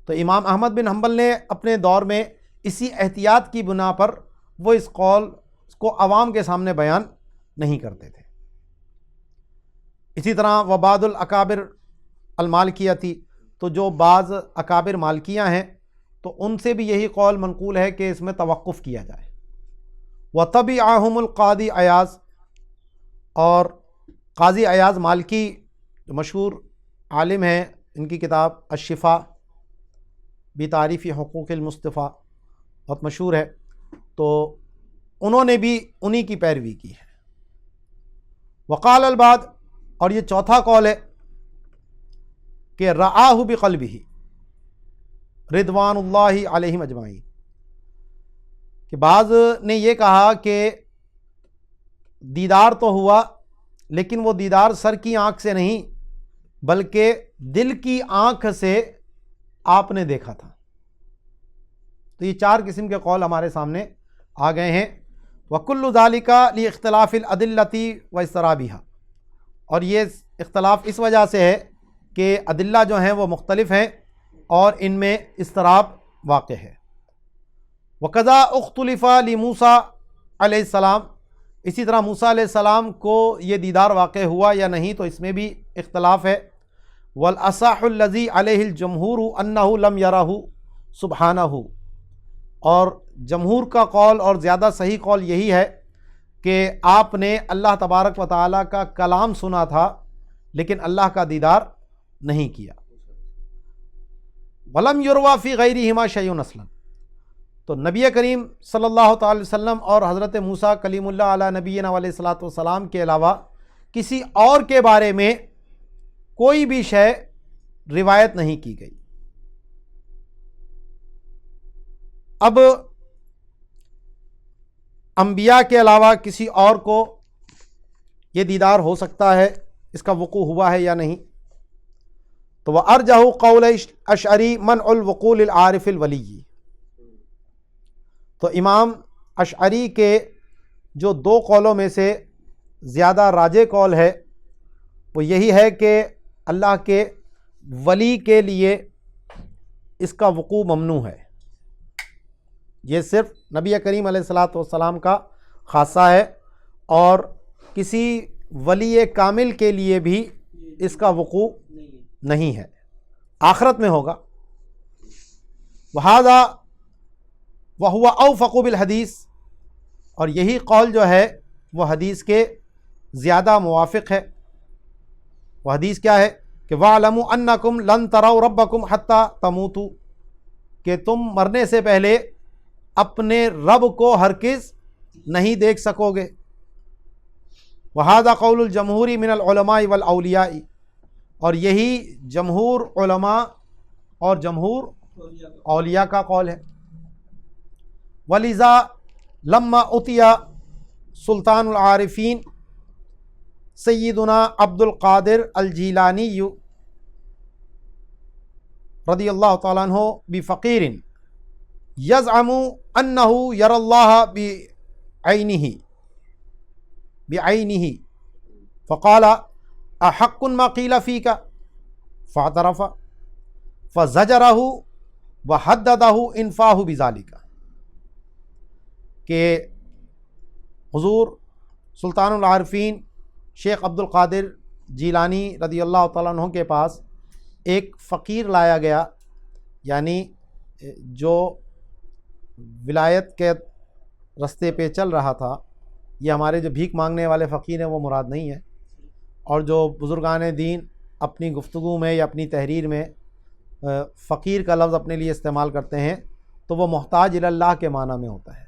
Speaker 1: تو امام احمد بن حنبل نے اپنے دور میں اسی احتیاط کی بنا پر وہ اس قول کو عوام کے سامنے بیان نہیں کرتے تھے. اسی طرح وبعض الاکابر المالکیہ تھی، تو جو بعض اکابر مالکیہ ہیں تو ان سے بھی یہی قول منقول ہے کہ اس میں توقف کیا جائے. وَتَبِعَهُمُ القاضی ایاز، اور قاضی ایاز مالکی جو مشہور عالم ہیں، ان کی کتاب الشفاء بتعریف حقوق المصطفیٰ بہت مشہور ہے، تو انہوں نے بھی انہی کی پیروی کی ہے. وقال البعض، اور یہ چوتھا قول ہے کہ رآہ بقلبہ رضوان اللہ علیہم اجمعین، کہ بعض نے یہ کہا کہ دیدار تو ہوا لیکن وہ دیدار سر کی آنکھ سے نہیں بلکہ دل کی آنکھ سے آپ نے دیکھا تھا. تو یہ چار قسم کے قول ہمارے سامنے آ گئے ہیں. وَكُلُّ ذَلِكَ لِاخْتِلَافِ الْأَدِلَّةِ وَاِسْتِرَابِهَا، اور یہ اختلاف اس وجہ سے ہے کہ ادلہ جو ہیں وہ مختلف ہیں اور ان میں اضطراب واقع ہے. وَقَذَا اُخْتُلِفَ لِمُوسَىٰ علیہ السلام، اسی طرح موسیٰ علیہ السلام کو یہ دیدار واقع ہوا یا نہیں تو اس میں بھی اختلاف ہے۔ والاصح الذی علیہ الجمہور انہ لم یرہ سبحانہ، اور جمہور کا قول اور زیادہ صحیح قول یہی ہے کہ آپ نے اللہ تبارک و تعالیٰ کا کلام سنا تھا لیکن اللہ کا دیدار نہیں کیا۔ ولم یروی فی غیرہما شیء اصلا، تو نبی کریم صلی اللہ تعالی وسلم اور حضرت موسیٰ کلیم اللہ علیہ نبینا علیہ الصلوۃ والسلام کے علاوہ کسی اور کے بارے میں کوئی بھی شے روایت نہیں کی گئی۔ اب انبیاء کے علاوہ کسی اور کو یہ دیدار ہو سکتا ہے، اس کا وقوع ہوا ہے یا نہیں؟ تو وہ ارجح قول اشعری منع الوقوع للعارف الولی، تو امام اشعری کے جو دو قولوں میں سے زیادہ راجح قول ہے وہ یہی ہے کہ اللہ کے ولی کے لیے اس کا وقوع ممنوع ہے، یہ صرف نبی کریم علیہ الصلوۃ والسلام کا خاصہ ہے، اور کسی ولی کامل کے لیے بھی اس کا وقوع نہیں ہے، آخرت میں ہوگا۔ وہذا وہو اوفق بالحدیث، اور یہی قول جو ہے وہ حدیث کے زیادہ موافق ہے۔ وہ حدیث کیا ہے کہ وَاعْلَمُوا أَنَّكُمْ لَن تَرَوْا رَبَّكُمْ حَتَّى تَمُوتُوا، کہ تم مرنے سے پہلے اپنے رب کو ہرگز نہیں دیکھ سکو گے۔ وَهَذَا قَوْلُ الْجَمْهُورِ مِنَ الْعُلَمَاءِ وَالْأَوْلِيَاءِ، اور یہی جمہور علماء اور جمہور اولیاء کا قول ہے۔ وَلِذَا لَمَّا أُتِيَ سلطان العارفین سیدنا عبد القادر الجیلانی رضی اللہ تعالیٰ عنہ بفقیر یزعم انہ یری اللہ بعینہ فقال احق ما قیل فیک فاعترف فزجرہ وحددہ انفاہ بذالک، کہ حضور سلطان العارفین شیخ عبد القادر جیلانی رضی اللہ تعالیٰ عنہ کے پاس ایک فقیر لایا گیا، یعنی جو ولایت کے رستے پہ چل رہا تھا، یہ ہمارے جو بھیک مانگنے والے فقیر ہیں وہ مراد نہیں ہے، اور جو بزرگان دین اپنی گفتگو میں یا اپنی تحریر میں فقیر کا لفظ اپنے لیے استعمال کرتے ہیں تو وہ محتاج الی اللہ کے معنی میں ہوتا ہے۔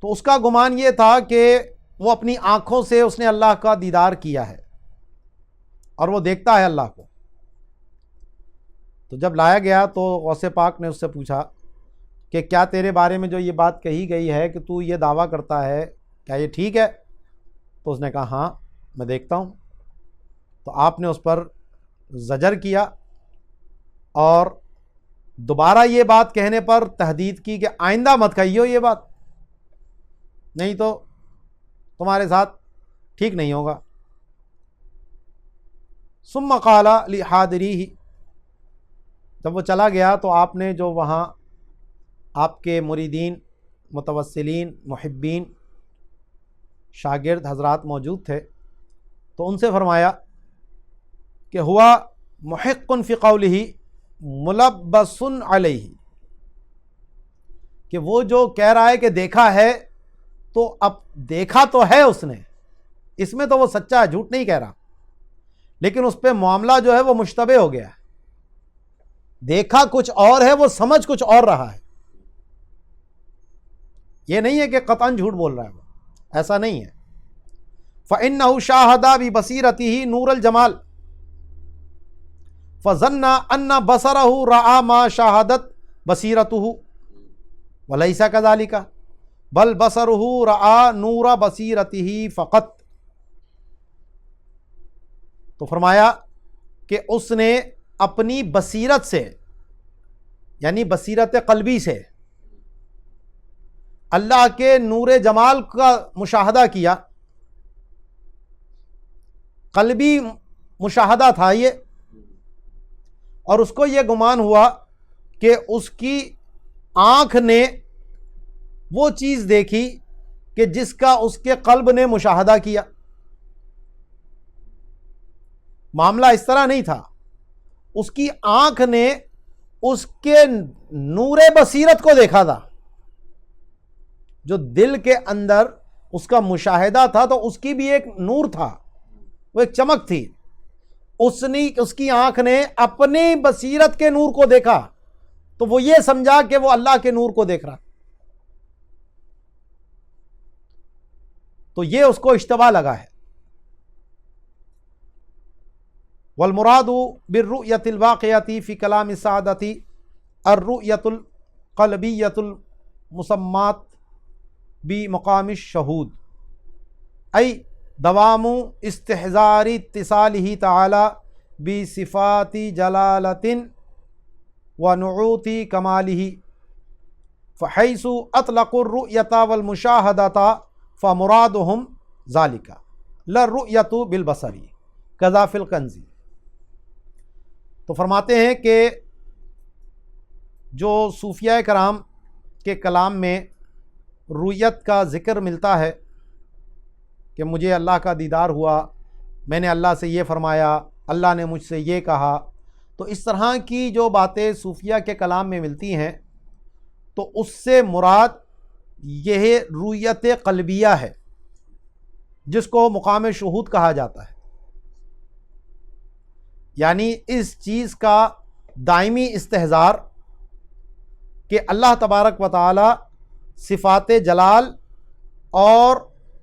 Speaker 1: تو اس کا گمان یہ تھا کہ وہ اپنی آنکھوں سے اس نے اللہ کا دیدار کیا ہے اور وہ دیکھتا ہے اللہ کو۔ تو جب لایا گیا تو غوث پاک نے اس سے پوچھا کہ کیا تیرے بارے میں جو یہ بات کہی گئی ہے کہ تو یہ دعویٰ کرتا ہے کیا یہ ٹھیک ہے؟ تو اس نے کہا ہاں میں دیکھتا ہوں۔ تو آپ نے اس پر زجر کیا اور دوبارہ یہ بات کہنے پر تحدید کی کہ آئندہ مت کہیو یہ بات، نہیں تو تمہارے ساتھ ٹھیک نہیں ہوگا۔ ثم قال لحاضریہ، جب وہ چلا گیا تو آپ نے جو وہاں آپ کے مریدین، متوسلین، محبین، شاگرد حضرات موجود تھے تو ان سے فرمایا کہ ہوا محق فی قولہ ملبس علیہ، کہ وہ جو کہہ رہا ہے کہ دیکھا ہے تو اب دیکھا تو ہے اس نے، اس میں تو وہ سچا ہے، جھوٹ نہیں کہہ رہا، لیکن اس پہ معاملہ جو ہے وہ مشتبہ ہو گیا ہے، دیکھا کچھ اور ہے وہ سمجھ کچھ اور رہا ہے، یہ نہیں ہے کہ قطعاً جھوٹ بول رہا ہے وہ، ایسا نہیں ہے۔ فَإِنَّهُ شَاهَدَ بِبَصِيرَتِهِ نُورَ الْجَمَالِ فَظَنَّ أَنَّ بَصَرَهُ رَأَى مَا شَاهَدَتْ بَصِيرَتُهُ وَلَيْسَ كَذَلِكَ بَلْ بَصَرُهُ رَأَى نُورَ بَصِيرَتِهِ فقط۔ تو فرمایا کہ اس نے اپنی بصیرت سے، یعنی بصیرت قلبی سے اللہ کے نور جمال کا مشاہدہ کیا، قلبی مشاہدہ تھا یہ، اور اس کو یہ گمان ہوا کہ اس کی آنکھ نے وہ چیز دیکھی کہ جس کا اس کے قلب نے مشاہدہ کیا. معاملہ اس طرح نہیں تھا، اس کی آنکھ نے اس کے نور بصیرت کو دیکھا تھا. جو دل کے اندر اس کا مشاہدہ تھا تو اس کی بھی ایک نور تھا، وہ ایک چمک تھی. اس کی آنکھ نے اپنی بصیرت کے نور کو دیکھا تو وہ یہ سمجھا کہ وہ اللہ کے نور کو دیکھ رہا. تو یہ اس کو اشتباہ لگا ہے. والمراد بالرؤیۃ الواقعۃ فی کلام السعادۃ الرؤیۃ القلبیۃ المسمات بمقام الشہود، ای دوام استحضار اتصالہ تعالی بصفات جلالۃ ونعوت کمالہ، فحیث اطلقوا الرؤیۃ والمشاہدۃ فمرادہم ذالک لا الرؤیۃ بالبصر کذا فی الکنز. تو فرماتے ہیں کہ جو صوفیہ کرام کے کلام میں رؤیت کا ذکر ملتا ہے کہ مجھے اللہ کا دیدار ہوا، میں نے اللہ سے یہ فرمایا، اللہ نے مجھ سے یہ کہا، تو اس طرح کی جو باتیں صوفیہ کے کلام میں ملتی ہیں تو اس سے مراد یہ رؤیت قلبیہ ہے جس کو مقام شہود کہا جاتا ہے. یعنی اس چیز کا دائمی استحضار کہ اللہ تبارک و تعالی صفات جلال اور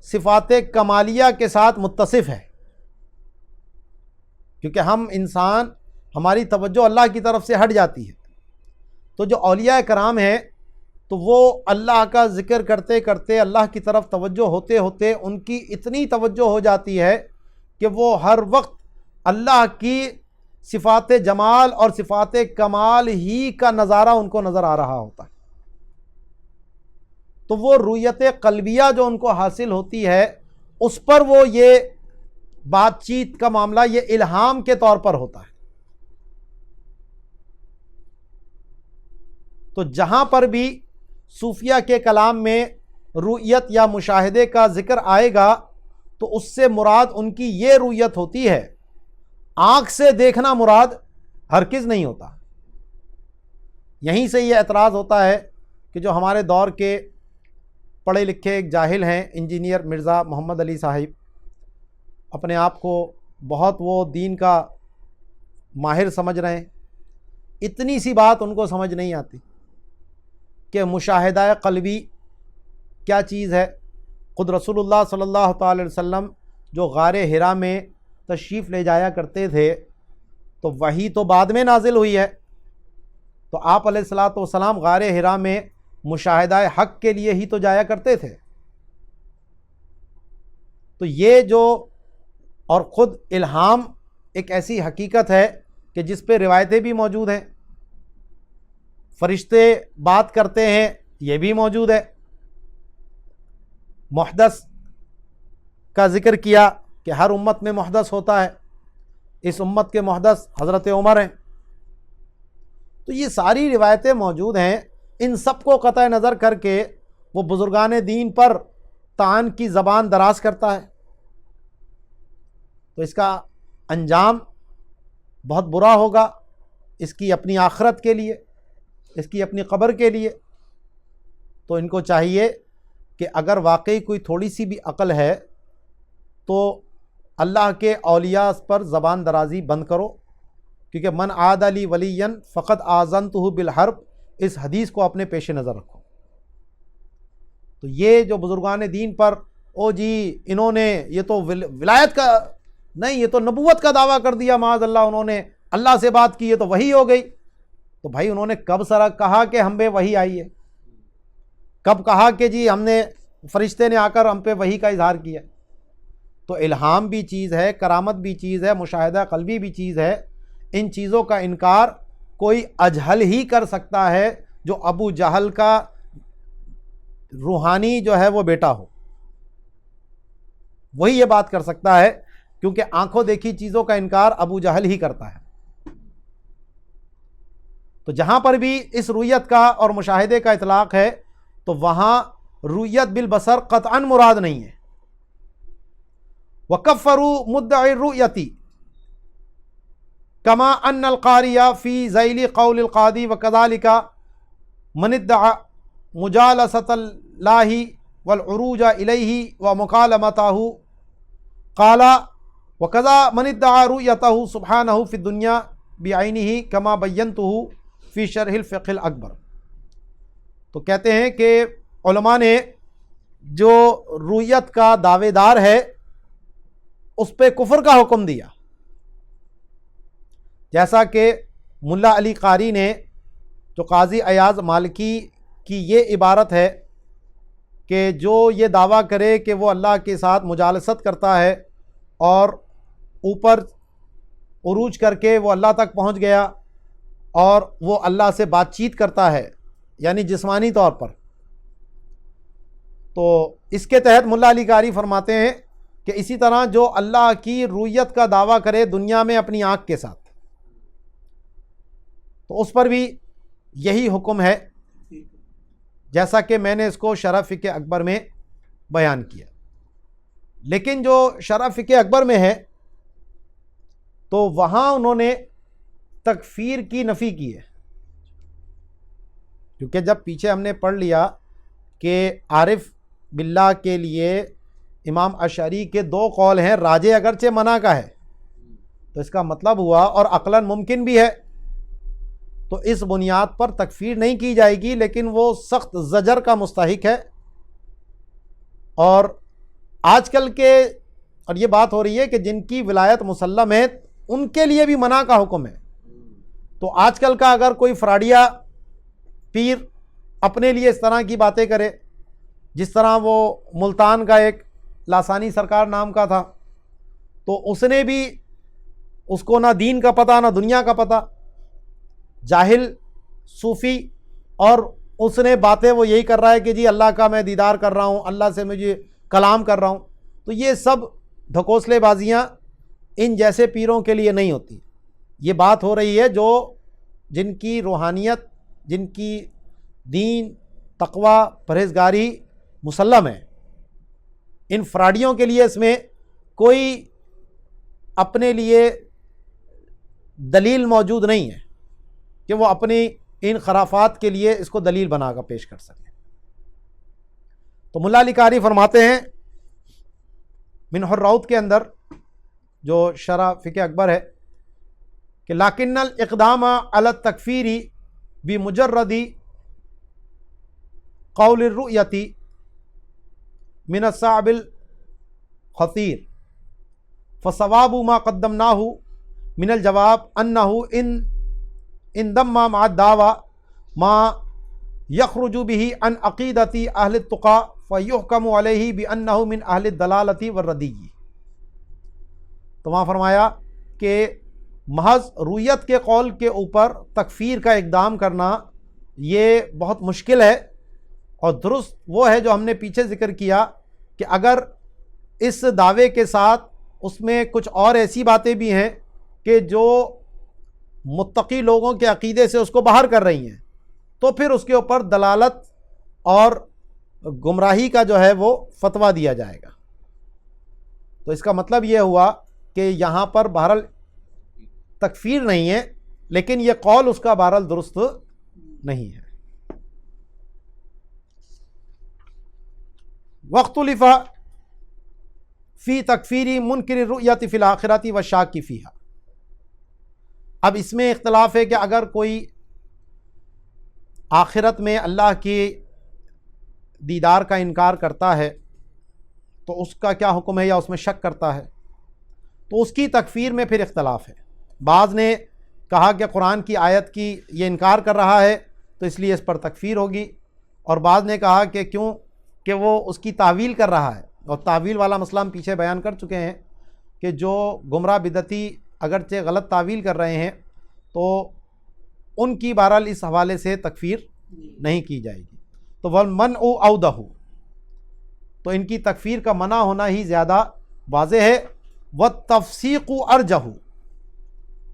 Speaker 1: صفات کمالیہ کے ساتھ متصف ہے. کیونکہ ہم انسان، ہماری توجہ اللہ کی طرف سے ہٹ جاتی ہے، تو جو اولیاء کرام ہیں تو وہ اللہ کا ذکر کرتے کرتے اللہ کی طرف توجہ ہوتے ہوتے ان کی اتنی توجہ ہو جاتی ہے کہ وہ ہر وقت اللہ کی صفات جمال اور صفات کمال ہی کا نظارہ ان کو نظر آ رہا ہوتا ہے. تو وہ رؤیت قلبیہ جو ان کو حاصل ہوتی ہے اس پر وہ یہ بات چیت کا معاملہ یہ الہام کے طور پر ہوتا ہے. تو جہاں پر بھی صوفیہ کے کلام میں رؤیت یا مشاہدے کا ذکر آئے گا تو اس سے مراد ان کی یہ رؤیت ہوتی ہے. آنکھ سے دیکھنا مراد ہرگز نہیں ہوتا. یہیں سے یہ اعتراض ہوتا ہے کہ جو ہمارے دور کے پڑھے لکھے ایک جاہل ہیں انجینئر مرزا محمد علی صاحب، اپنے آپ کو بہت وہ دین کا ماہر سمجھ رہے ہیں. اتنی سی بات ان کو سمجھ نہیں آتی کہ مشاہدہ قلبی کیا چیز ہے. خود رسول اللہ صلی اللہ تعالی علیہ وسلم جو غار حرا میں تشریف لے جایا کرتے تھے تو وحی تو بعد میں نازل ہوئی ہے، تو آپ علیہ الصلاۃ والسلام غار حرا میں مشاہدہ حق کے لیے ہی تو جایا کرتے تھے. تو یہ جو اور خود الہام ایک ایسی حقیقت ہے کہ جس پہ روایتیں بھی موجود ہیں، فرشتے بات کرتے ہیں یہ بھی موجود ہے. محدث کا ذکر کیا کہ ہر امت میں محدث ہوتا ہے، اس امت کے محدث حضرت عمر ہیں. تو یہ ساری روایتیں موجود ہیں. ان سب کو قطع نظر کر کے وہ بزرگان دین پر طعن کی زبان دراز کرتا ہے تو اس کا انجام بہت برا ہوگا، اس کی اپنی آخرت کے لیے، اس کی اپنی قبر کے لیے. تو ان کو چاہیے کہ اگر واقعی کوئی تھوڑی سی بھی عقل ہے تو اللہ کے اولیاء پر زبان درازی بند کرو، کیونکہ من عاد لی ولیا فقد آذنتہ بالحرب، اس حدیث کو اپنے پیش نظر رکھو. تو یہ جو بزرگان دین پر جی انہوں نے یہ تو ولایت کا نہیں، یہ تو نبوت کا دعویٰ کر دیا، معاذ اللہ، انہوں نے اللہ سے بات کی ہے تو وحی ہو گئی. تو بھائی انہوں نے کب سرا کہا کہ ہم پہ وحی آئی ہے؟ کب کہا کہ جی ہم نے فرشتے نے آ کر ہم پہ وحی کا اظہار کیا؟ تو الہام بھی چیز ہے، کرامت بھی چیز ہے، مشاہدہ قلبی بھی چیز ہے. ان چیزوں کا انکار کوئی اجہل ہی کر سکتا ہے جو ابو جہل کا روحانی جو ہے وہ بیٹا ہو، وہی یہ بات کر سکتا ہے، کیونکہ آنکھوں دیکھی چیزوں کا انکار ابو جہل ہی کرتا ہے. تو جہاں پر بھی اس رؤیت کا اور مشاہدے کا اطلاق ہے تو وہاں رؤیت بالبصر قطعاً مراد نہیں ہے. وکفروا مدعی الرؤیتی کما ان القاری فی ذیل قول القاضی وکذالک من ادعى مجالسۃ اللہ والعروج الیہ ومکالمتہ قال وکذا من ادعى رؤیتہ سبحانہ فی الدنیا بعینہ کما بینتہ فی شرح الفقہ الاکبر. تو کہتے ہیں کہ علماء نے جو رؤیت کا دعوے دار ہے اس پہ کفر کا حکم دیا، جیسا کہ ملا علی قاری نے جو قاضی ایاز مالکی کی یہ عبارت ہے کہ جو یہ دعویٰ کرے کہ وہ اللہ کے ساتھ مجالست کرتا ہے اور اوپر عروج کر کے وہ اللہ تک پہنچ گیا اور وہ اللہ سے بات چیت کرتا ہے یعنی جسمانی طور پر، تو اس کے تحت ملا علی قاری فرماتے ہیں کہ اسی طرح جو اللہ کی رؤیت کا دعویٰ کرے دنیا میں اپنی آنکھ کے ساتھ، تو اس پر بھی یہی حکم ہے جیسا کہ میں نے اس کو شرح فقہ اکبر میں بیان کیا. لیکن جو شرح فقہ اکبر میں ہے تو وہاں انہوں نے تکفیر کی نفی کی ہے، کیونکہ جب پیچھے ہم نے پڑھ لیا کہ عارف باللہ کے لیے امام اشعری کے دو قول ہیں، راجح اگرچہ منع کا ہے تو اس کا مطلب ہوا اور عقلاً ممکن بھی ہے، تو اس بنیاد پر تکفیر نہیں کی جائے گی، لیکن وہ سخت زجر کا مستحق ہے. اور آج کل کے اور یہ بات ہو رہی ہے کہ جن کی ولایت مسلم ہے ان کے لیے بھی منع کا حکم ہے. تو آج کل کا اگر کوئی فراڈیا پیر اپنے لیے اس طرح کی باتیں کرے، جس طرح وہ ملتان کا ایک لاسانی سرکار نام کا تھا، تو اس نے بھی اس کو نہ دین کا پتہ نہ دنیا کا پتہ، جاہل صوفی، اور اس نے باتیں وہ یہی کر رہا ہے کہ جی اللہ کا میں دیدار کر رہا ہوں، اللہ سے مجھے کلام کر رہا ہوں. تو یہ سب ڈھکوسلے بازیاں ان جیسے پیروں کے لیے نہیں ہوتی. یہ بات ہو رہی ہے جو جن کی روحانیت، جن کی دین، تقوی، پرہیزگاری مسلم ہے. ان فراڈیوں کے لیے اس میں کوئی اپنے لیے دلیل موجود نہیں ہے کہ وہ اپنی ان خرافات کے لیے اس کو دلیل بنا کر پیش کر سکیں. تو ملا علی قاری فرماتے ہیں منح الروض کے اندر جو شرح فقہ اکبر ہے کہ لیکن الاقدام علی التکفیر بمجرد قول الرؤیت من الصعب الخطیر فصواب ما قدمناہ من الجواب انہ انضم مع الدعوى ما يخرج به عن عقیدۃ اہل التقى فیحکم علیہ بانہ من اہل الضلالۃ والردی. تو وہاں فرمایا کہ محض رؤیت کے قول کے اوپر تکفیر کا اقدام کرنا یہ بہت مشکل ہے، اور درست وہ ہے جو ہم نے پیچھے ذکر کیا کہ اگر اس دعوے کے ساتھ اس میں کچھ اور ایسی باتیں بھی ہیں کہ جو متقی لوگوں کے عقیدے سے اس کو باہر کر رہی ہیں، تو پھر اس کے اوپر دلالت اور گمراہی کا جو ہے وہ فتویٰ دیا جائے گا. تو اس کا مطلب یہ ہوا کہ یہاں پر بہرحال تکفیر نہیں ہے، لیکن یہ قول اس کا بہرحال درست نہیں ہے. واختلف فی تکفیر منکر الرؤیت فی الآخرۃ والشاک فیہا. اب اس میں اختلاف ہے کہ اگر کوئی آخرت میں اللہ کی دیدار کا انکار کرتا ہے تو اس کا کیا حکم ہے، یا اس میں شک کرتا ہے، تو اس کی تکفیر میں پھر اختلاف ہے. بعض نے کہا کہ قرآن کی آیت کی یہ انکار کر رہا ہے تو اس لیے اس پر تکفیر ہوگی، اور بعض نے کہا کہ کیوں کہ وہ اس کی تعویل کر رہا ہے. اور تعویل والا مسئلہ ہم پیچھے بیان کر چکے ہیں کہ جو گمراہ بدعتی اگرچہ غلط تعویل کر رہے ہیں تو ان کی بہرحال اس حوالے سے تکفیر نہیں کی جائے گی. تو وَالْمَنْعُ أَوْضَحُ، تو ان کی تکفیر کا منع ہونا ہی زیادہ واضح ہے. وَالتَّفْسِيقُ أَرْجَحُ،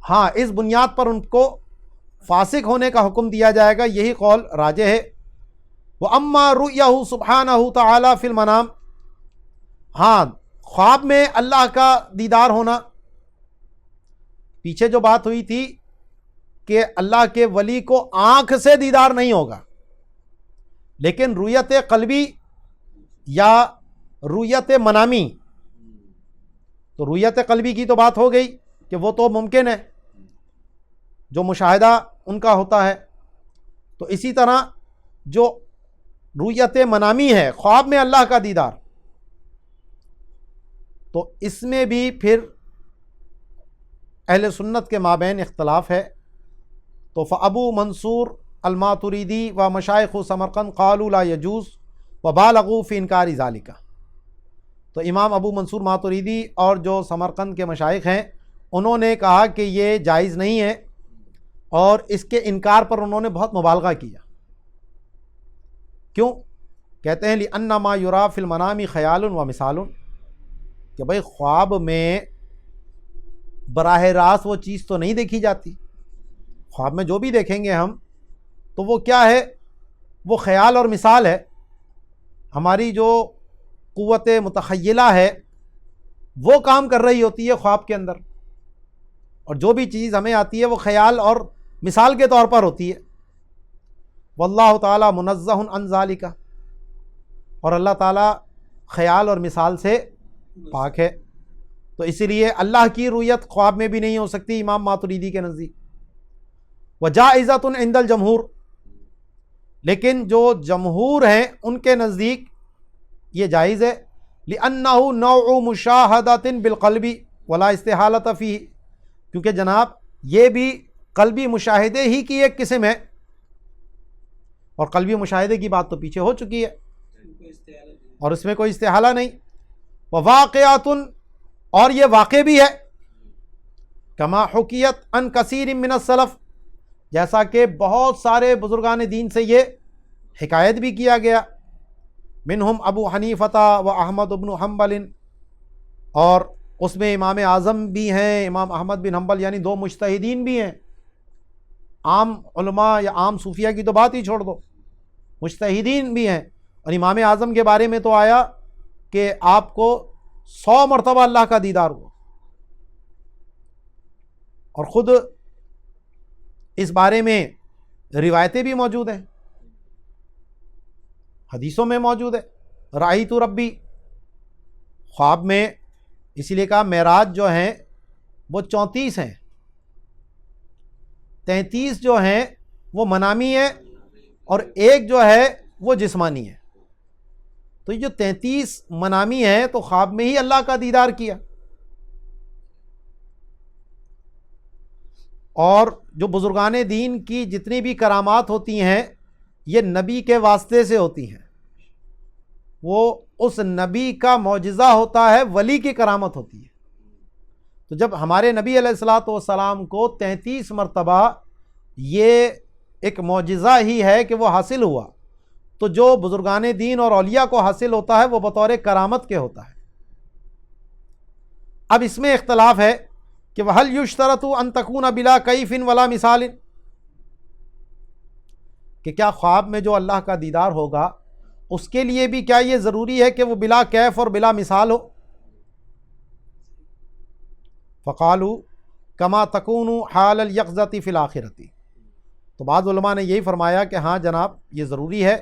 Speaker 1: ہاں اس بنیاد پر ان کو فاسق ہونے کا حکم دیا جائے گا، یہی قول راجح ہے. وَأَمَّا رُؤْيَهُ سُبْحَانَهُ تَعَالَى فِي الْمَنَامِ، ہاں خواب میں اللہ کا دیدار ہونا، پیچھے جو بات ہوئی تھی کہ اللہ کے ولی کو آنکھ سے دیدار نہیں ہوگا، لیکن رؤیت قلبی یا رؤیت منامی، تو رؤیت قلبی کی تو بات ہو گئی کہ وہ تو ممکن ہے، جو مشاہدہ ان کا ہوتا ہے، تو اسی طرح جو رؤیت منامی ہے، خواب میں اللہ کا دیدار، تو اس میں بھی پھر اہل سنت کے مابین اختلاف ہے۔ تو فابو منصور الماتریدی و مشائخ سمرقند قالوا لا يجوز وبالغوا فی انکار ذالک، تو امام ابو منصور ماتریدی اور جو سمرقند کے مشائخ ہیں انہوں نے کہا کہ یہ جائز نہیں ہے، اور اس کے انکار پر انہوں نے بہت مبالغہ کیا۔ کیوں؟ کہتے ہیں لِأَنَّ مَا يُرَى فِي الْمَنَامِ خَيَالٌ وَمِثَالٌ، کہ بھئی خواب میں براہ راست وہ چیز تو نہیں دیکھی جاتی، خواب میں جو بھی دیکھیں گے ہم تو وہ کیا ہے، وہ خیال اور مثال ہے، ہماری جو قوت متخیلہ ہے وہ کام کر رہی ہوتی ہے خواب کے اندر، اور جو بھی چیز ہمیں آتی ہے وہ خیال اور مثال کے طور پر ہوتی ہے۔ واللہ تعالی منزہ عن ذالک، اور اللہ تعالیٰ خیال اور مثال سے پاک ہے، تو اسی لیے اللہ کی رؤیت خواب میں بھی نہیں ہو سکتی امام ماتریدی کے نزدیک۔ وجائزۃ عند الجمہور، لیکن جو جمہور ہیں ان کے نزدیک یہ جائز ہے، لأنہ نوع مشاہدۃ بالقلب ولا استحالۃ فیہ، کیونکہ جناب یہ بھی قلبی مشاہدے ہی کی ایک قسم ہے، اور قلبی مشاہدے کی بات تو پیچھے ہو چکی ہے، اور اس میں کوئی استحالہ نہیں۔ وواقعات، اور یہ واقع بھی ہے، کما حکیت عن کثیر من السلف، جیسا کہ بہت سارے بزرگان دین سے یہ حکایت بھی کیا گیا، منہم ابو حنیفہ و احمد بن حنبل، اور اس میں امام اعظم بھی ہیں، امام احمد بن حنبل، یعنی دو مجتہدین بھی ہیں، عام علماء یا عام صوفیہ کی تو بات ہی چھوڑ دو، مجتہدین بھی ہیں، اور امام اعظم کے بارے میں تو آیا کہ آپ کو 100 مرتبہ اللہ کا دیدار ہوا، اور خود اس بارے میں روایتیں بھی موجود ہیں، حدیثوں میں موجود ہے، رأیت ربی، خواب میں، اسی لیے کہا معراج جو ہیں وہ 34 ہیں، 33 جو ہیں وہ منامی ہیں، اور ایک جو ہے وہ جسمانی ہے، تو یہ جو 33 منامی ہیں تو خواب میں ہی اللہ کا دیدار کیا، اور جو بزرگان دین کی جتنی بھی کرامات ہوتی ہیں یہ نبی کے واسطے سے ہوتی ہیں، وہ اس نبی کا معجزہ ہوتا ہے، ولی کی کرامت ہوتی ہے، تو جب ہمارے نبی علیہ الصلوۃ والسلام کو 33 مرتبہ یہ ایک معجزہ ہی ہے کہ وہ حاصل ہوا، تو جو بزرگان دین اور اولیاء کو حاصل ہوتا ہے وہ بطور کرامت کے ہوتا ہے۔ اب اس میں اختلاف ہے کہ وَهَلْ يُشْتَرَطُ أَن تَكُونَ بِلَا كَيْفٍ وَلَا مِثَالٍ، کہ کیا خواب میں جو اللہ کا دیدار ہوگا اس کے لیے بھی کیا یہ ضروری ہے کہ وہ بلا کیف اور بلا مثال ہو؟ فقالوا کما تکون حال الیقظۃ فی الآخرۃ، تو بعض علماء نے یہی فرمایا کہ ہاں جناب یہ ضروری ہے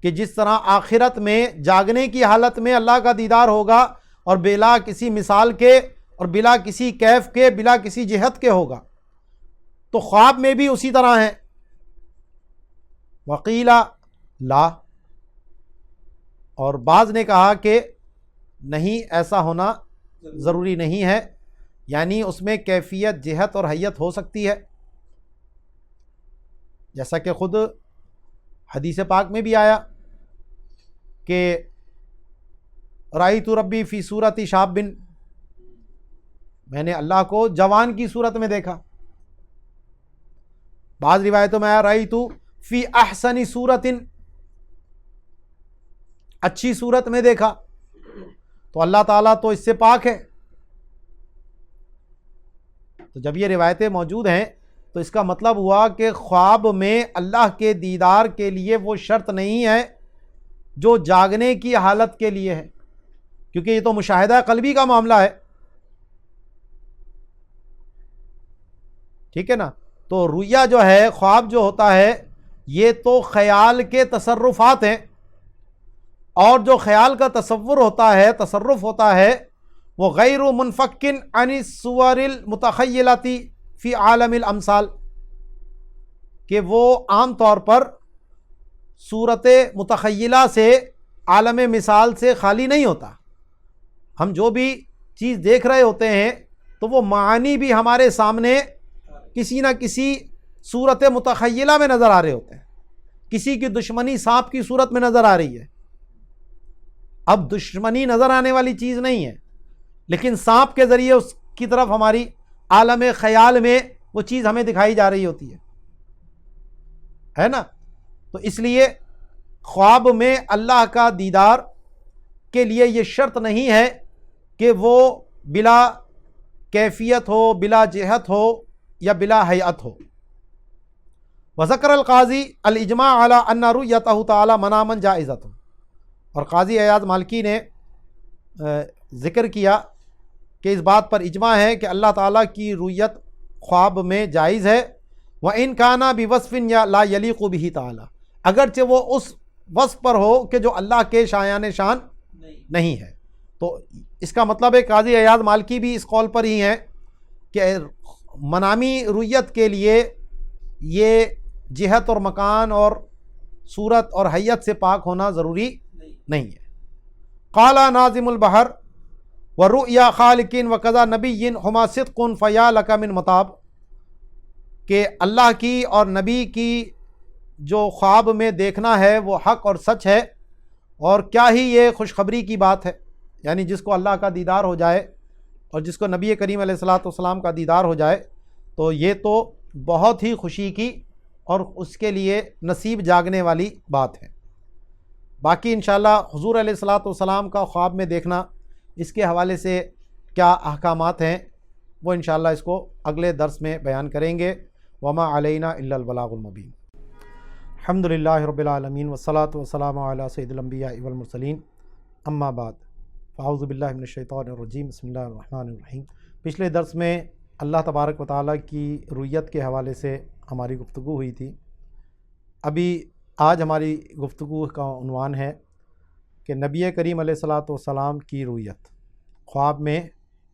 Speaker 1: کہ جس طرح آخرت میں جاگنے کی حالت میں اللہ کا دیدار ہوگا اور بلا کسی مثال کے اور بلا کسی کیف کے، بلا کسی جہت کے ہوگا، تو خواب میں بھی اسی طرح ہیں۔ وقیل لا، اور بعض نے کہا کہ نہیں، ایسا ہونا ضروری نہیں ہے، یعنی اس میں کیفیت، جہت اور حیت ہو سکتی ہے، جیسا کہ خود حدیث پاک میں بھی آیا کہ رأیت ربی فی صورت شاب، میں نے اللہ کو جوان کی صورت میں دیکھا، بعض روایتوں میں آیا رأیت فی احسن صورت، اچھی صورت میں دیکھا، تو اللہ تعالیٰ تو اس سے پاک ہے، تو جب یہ روایتیں موجود ہیں تو اس کا مطلب ہوا کہ خواب میں اللہ کے دیدار کے لیے وہ شرط نہیں ہے جو جاگنے کی حالت کے لیے ہے، کیونکہ یہ تو مشاہدہ قلبی کا معاملہ ہے، ٹھیک ہے نا۔ تو رؤیا جو ہے، خواب جو ہوتا ہے، یہ تو خیال کے تصرفات ہیں، اور جو خیال کا تصور ہوتا ہے، تصرف ہوتا ہے، وہ غیر منفکن عن الصور المتخیلاتی فی عالم الامثال، کہ وہ عام طور پر صورت متخیلہ سے، عالم مثال سے خالی نہیں ہوتا۔ ہم جو بھی چیز دیکھ رہے ہوتے ہیں تو وہ معانی بھی ہمارے سامنے کسی نہ کسی صورت متخیلہ میں نظر آ رہے ہوتے ہیں۔ کسی کی دشمنی سانپ کی صورت میں نظر آ رہی ہے، اب دشمنی نظر آنے والی چیز نہیں ہے، لیکن سانپ کے ذریعے اس کی طرف ہماری عالم خیال میں وہ چیز ہمیں دکھائی جا رہی ہوتی ہے نا۔ تو اس لیے خواب میں اللہ کا دیدار کے لیے یہ شرط نہیں ہے کہ وہ بلا کیفیت ہو، بلا جہت ہو، یا بلا ہیئت ہو۔ وذکر القاضی الاجماع علی ان رؤیتہ تعالی مناما جائزۃ، اور قاضی ایاز مالکی نے ذکر کیا کہ اس بات پر اجماع ہے کہ اللہ تعالیٰ کی رؤیت خواب میں جائز ہے، وَإِن كَانَ بِوَصْفٍ یا لا یلیق بہ تعالی، اگرچہ وہ اس وصف پر ہو کہ جو اللہ کے شایان شان نہیں ہے۔ تو اس کا مطلب ہے قاضی ایاز مالکی بھی اس قول پر ہی ہیں کہ منامی رؤیت کے لیے یہ جہت اور مکان اور صورت اور حیت سے پاک ہونا ضروری نہیں ہے۔ قال ناظم البحر ورؤیا خالق وقضا نبی ہما صدق فیا لک من مطاب، کہ اللہ کی اور نبی کی جو خواب میں دیکھنا ہے وہ حق اور سچ ہے، اور کیا ہی یہ خوشخبری کی بات ہے، یعنی جس کو اللہ کا دیدار ہو جائے اور جس کو نبی کریم علیہ الصلاۃ والسلام کا دیدار ہو جائے تو یہ تو بہت ہی خوشی کی اور اس کے لیے نصیب جاگنے والی بات ہے۔ باقی انشاءاللہ حضور علیہ الصلاۃ والسلام کا خواب میں دیکھنا، اس کے حوالے سے کیا احکامات ہیں، وہ انشاءاللہ اس کو اگلے درس میں بیان کریں گے۔ وما علینا الا البلاغ المبین۔ الحمدللہ رب العالمین والصلاۃ والسلام علی سید الانبیاء والمرسلین، اما بعد، فاعوذ باللہ من الشیطان الرجیم، بسم اللہ الرحمن الرحیم۔ پچھلے درس میں اللہ تبارک و تعالیٰ کی رؤیت کے حوالے سے ہماری گفتگو ہوئی تھی۔ ابھی آج ہماری گفتگو کا عنوان ہے کہ نبی کریم علیہ الصلاۃ والسلام کی رؤیت خواب میں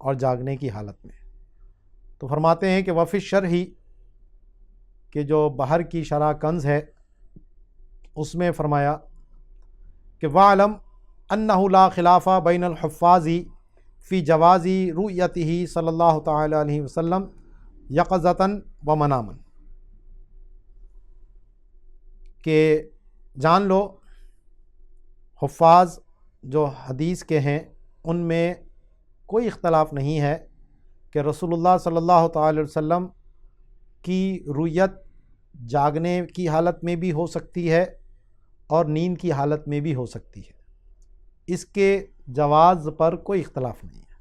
Speaker 1: اور جاگنے کی حالت میں۔ تو فرماتے ہیں کہ وفی الشرح، کہ جو بحر کی شرح کنز ہے اس میں فرمایا کہ وَعْلَمْ أَنَّهُ لَا خِلَافَ بَيْنَ الْحُفَّاظِ فِي جَوَازِ رُؤْيَتِهِ صلی اللہ تعالی علیہ وسلم یقظۃً ومنامًا، کہ جان لو حفاظ جو حدیث کے ہیں ان میں کوئی اختلاف نہیں ہے کہ رسول اللہ صلی اللہ تعالی علیہ وسلم کی رؤیت جاگنے کی حالت میں بھی ہو سکتی ہے اور نیند کی حالت میں بھی ہو سکتی ہے، اس کے جواز پر کوئی اختلاف نہیں ہے۔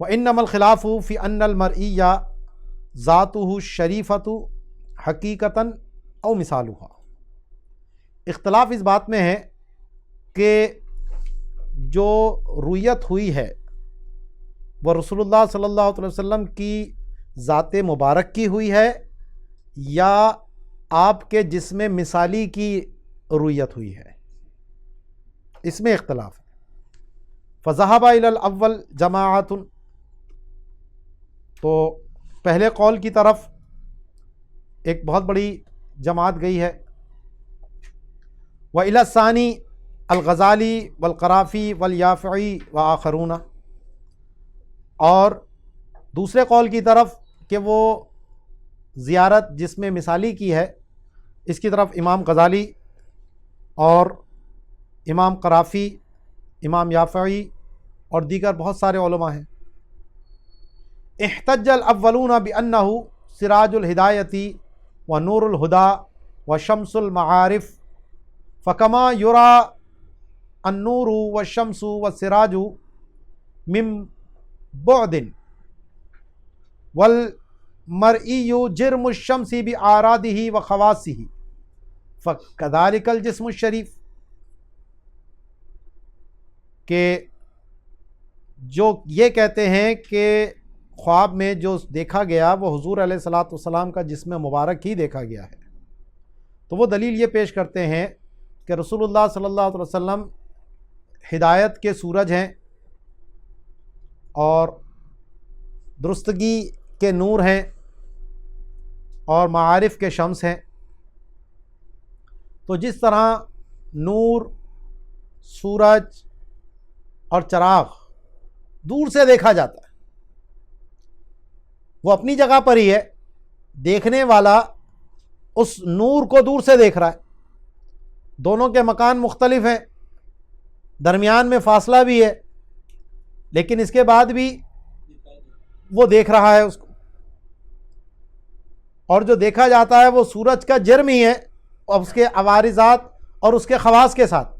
Speaker 1: وَإِنَّمَا الْخِلَافُ فِي أَنَّ الْمَرْئِيَّ ذَاتُهُ الشَّرِيفَةُ حَقِيقَةً أَوْ مِثَالُهَا، اختلاف اس بات میں ہے کہ جو رؤیت ہوئی ہے وہ رسول اللہ صلی اللہ علیہ وسلم کی ذات مبارک کی ہوئی ہے یا آپ کے جسم مثالی کی رؤیت ہوئی ہے، اس میں اختلاف ہے۔ فذهب الى الاول جماعت، تو پہلے قول کی طرف ایک بہت بڑی جماعت گئی ہے، وإلى الثانی الغزالی والقرافی والیافعی وآخرون، اور دوسرے قول کی طرف کہ وہ زیارت جس میں مثالی کی ہے اس کی طرف امام غزالی اور امام قرافی، امام یافعی اور دیگر بہت سارے علماء ہیں۔ احتج الاولون بانہ سراج الہدایتی و نور الہدا و شمس المعارف، فکما یرا النور والشمس والسراج من بعد والمرئی جرم الشمس بآرادہ و خواصہ فکذلک الجسم الشریف، کہ جو یہ کہتے ہیں کہ خواب میں جو دیکھا گیا وہ حضور علیہ الصلاۃ والسلام کا جسم مبارک ہی دیکھا گیا ہے، تو وہ دلیل یہ پیش کرتے ہیں کہ رسول اللہ صلی اللہ علیہ وسلم ہدایت کے سورج ہیں اور درستگی کے نور ہیں اور معارف کے شمس ہیں۔ تو جس طرح نور، سورج اور چراغ دور سے دیکھا جاتا ہے، وہ اپنی جگہ پر ہی ہے، دیکھنے والا اس نور کو دور سے دیکھ رہا ہے، دونوں کے مکان مختلف ہیں، درمیان میں فاصلہ بھی ہے، لیکن اس کے بعد بھی وہ دیکھ رہا ہے اس کو، اور جو دیکھا جاتا ہے وہ سورج کا جرم ہی ہے اور اس کے عوارضات اور اس کے خواص کے ساتھ۔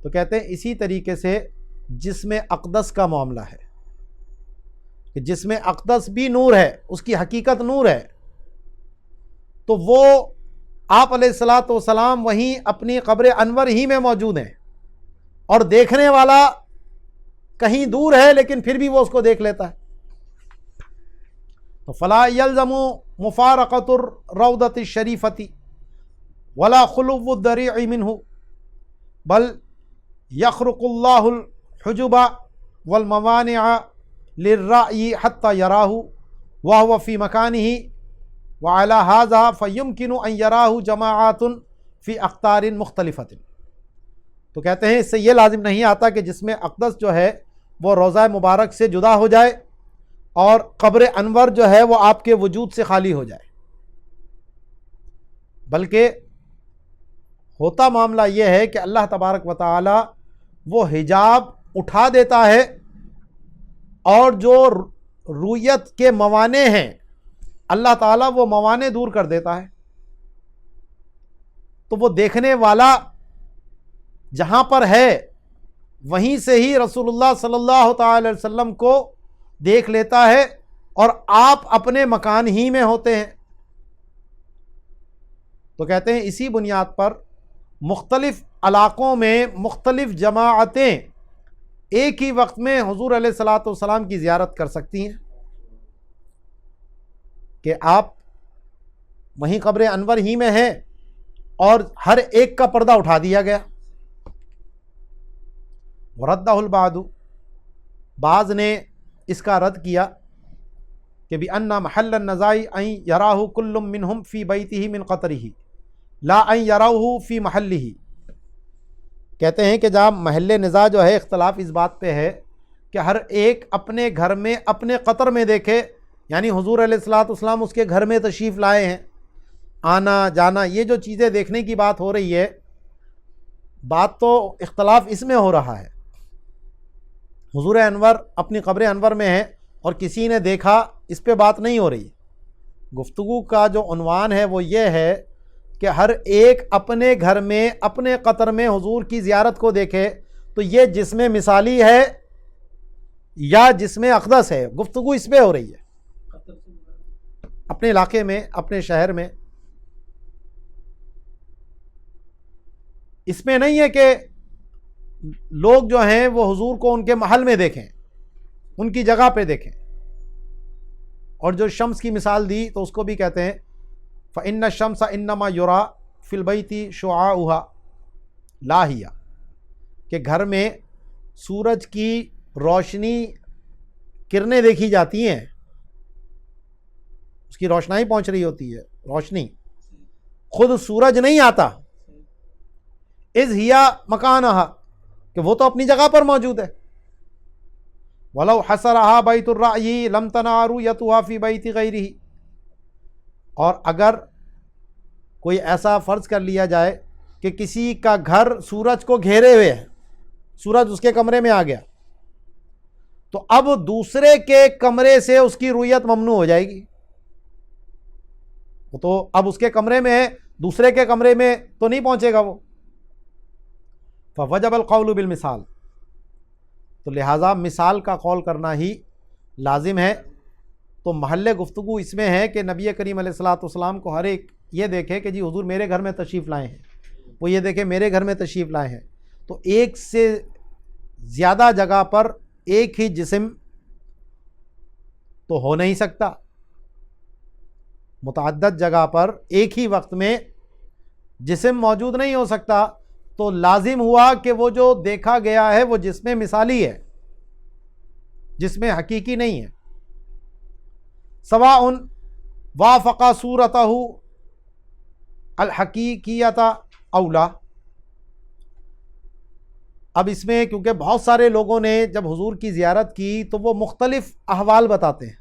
Speaker 1: تو کہتے ہیں اسی طریقے سے جسم اقدس کا معاملہ ہے کہ جسم اقدس بھی نور ہے، اس کی حقیقت نور ہے، تو وہ آپ علیہ الصلاۃ والسلام وہیں اپنی قبر انور ہی میں موجود ہیں، اور دیکھنے والا کہیں دور ہے لیکن پھر بھی وہ اس کو دیکھ لیتا ہے۔ تو فلا یلزم مفارقۃ الروضۃ الشریفۃ ولا خلو الضریع منہ بل یخرق اللہ الحجب والموانع للرأی حتى یراہ وهو فی مکانہ وعلی ھذا فیمکن ان یراہ جماعات فی اقطار مختلفۃ۔ تو کہتے ہیں اس سے یہ لازم نہیں آتا کہ جسم اقدس جو ہے وہ روضہ مبارک سے جدا ہو جائے اور قبر انور جو ہے وہ آپ کے وجود سے خالی ہو جائے، بلکہ ہوتا معاملہ یہ ہے کہ اللہ تبارک و تعالی وہ حجاب اٹھا دیتا ہے، اور جو رویت کے موانع ہیں اللہ تعالیٰ وہ موانع دور کر دیتا ہے، تو وہ دیکھنے والا جہاں پر ہے وہیں سے ہی رسول اللہ صلی اللہ تعالی علیہ وسلم کو دیکھ لیتا ہے، اور آپ اپنے مکان ہی میں ہوتے ہیں۔ تو کہتے ہیں اسی بنیاد پر مختلف علاقوں میں مختلف جماعتیں ایک ہی وقت میں حضور علیہ الصلاۃ والسلام کی زیارت کر سکتی ہیں، کہ آپ وہیں قبر انور ہی میں ہیں اور ہر ایک کا پردہ اٹھا دیا گیا۔ وردہ البعض، بعض نے اس کا رد کیا کہ بأن محل النزاع ان یراہ کل منہم فی بیتہ من قطرہ لا ان یراہ فی محلہ۔ کہتے ہیں کہ جہاں محل نزاع جو ہے اختلاف اس بات پہ ہے کہ ہر ایک اپنے گھر میں اپنے قطر میں دیکھے، یعنی حضور علیہ الصلاۃ والسلام اس کے گھر میں تشریف لائے ہیں، آنا جانا یہ جو چیزیں دیکھنے کی بات ہو رہی ہے، بات تو اختلاف اس میں ہو رہا ہے، حضور انور اپنی قبر انور میں ہے اور کسی نے دیکھا، اس پہ بات نہیں ہو رہی۔ گفتگو کا جو عنوان ہے وہ یہ ہے کہ ہر ایک اپنے گھر میں اپنے قطر میں حضور کی زیارت کو دیکھے، تو یہ جسم مثالی ہے یا جسم اقدس ہے، گفتگو اس پہ ہو رہی ہے، اپنے علاقے میں اپنے شہر میں۔ اس میں نہیں ہے کہ لوگ جو ہیں وہ حضور کو ان کے محل میں دیکھیں، ان کی جگہ پہ دیکھیں۔ اور جو شمس کی مثال دی تو اس کو بھی کہتے ہیں فَإِنَّ الشَّمْسَ إِنَّمَا يُرَى فِي الْبَيْتِ شُعَاعُهَا لَا هِيَ، کہ گھر میں سورج کی روشنی کرنیں دیکھی جاتی ہیں، اس کی روشنائی پہنچ رہی ہوتی ہے، روشنی، خود سورج نہیں آتا۔ اذ ہی مکانہا، کہ وہ تو اپنی جگہ پر موجود ہے۔ وَلَوْ حَصَرَهَا بَيْتُ الرَّأْيِ لَمْ تَنَا رُؤْيَتُهَا فِي بَيْتِ غَيْرِهِ، اور اگر کوئی ایسا فرض کر لیا جائے کہ کسی کا گھر سورج کو گھیرے ہوئے ہے، سورج اس کے کمرے میں آ گیا، تو اب دوسرے کے کمرے سے اس کی رؤیت ممنوع ہو جائے گی، تو اب اس کے کمرے میں ہے، دوسرے کے کمرے میں تو نہیں پہنچے گا وہ۔ فوجب القول بالمثال، تو لہٰذا مثال کا قول کرنا ہی لازم ہے۔ تو محل گفتگو اس میں ہے کہ نبی کریم علیہ الصلاۃ والسلام کو ہر ایک یہ دیکھے کہ جی حضور میرے گھر میں تشریف لائے ہیں، وہ یہ دیکھے میرے گھر میں تشریف لائے ہیں، تو ایک سے زیادہ جگہ پر ایک ہی جسم تو ہو نہیں سکتا، متعدد جگہ پر ایک ہی وقت میں جسم موجود نہیں ہو سکتا، تو لازم ہوا کہ وہ جو دیکھا گیا ہے وہ جسم مثالی ہے، جسم حقیقی نہیں ہے۔ سواء وافق صورتہ الحقیقیت اولا۔ اب اس میں کیونکہ بہت سارے لوگوں نے جب حضور کی زیارت کی تو وہ مختلف احوال بتاتے ہیں،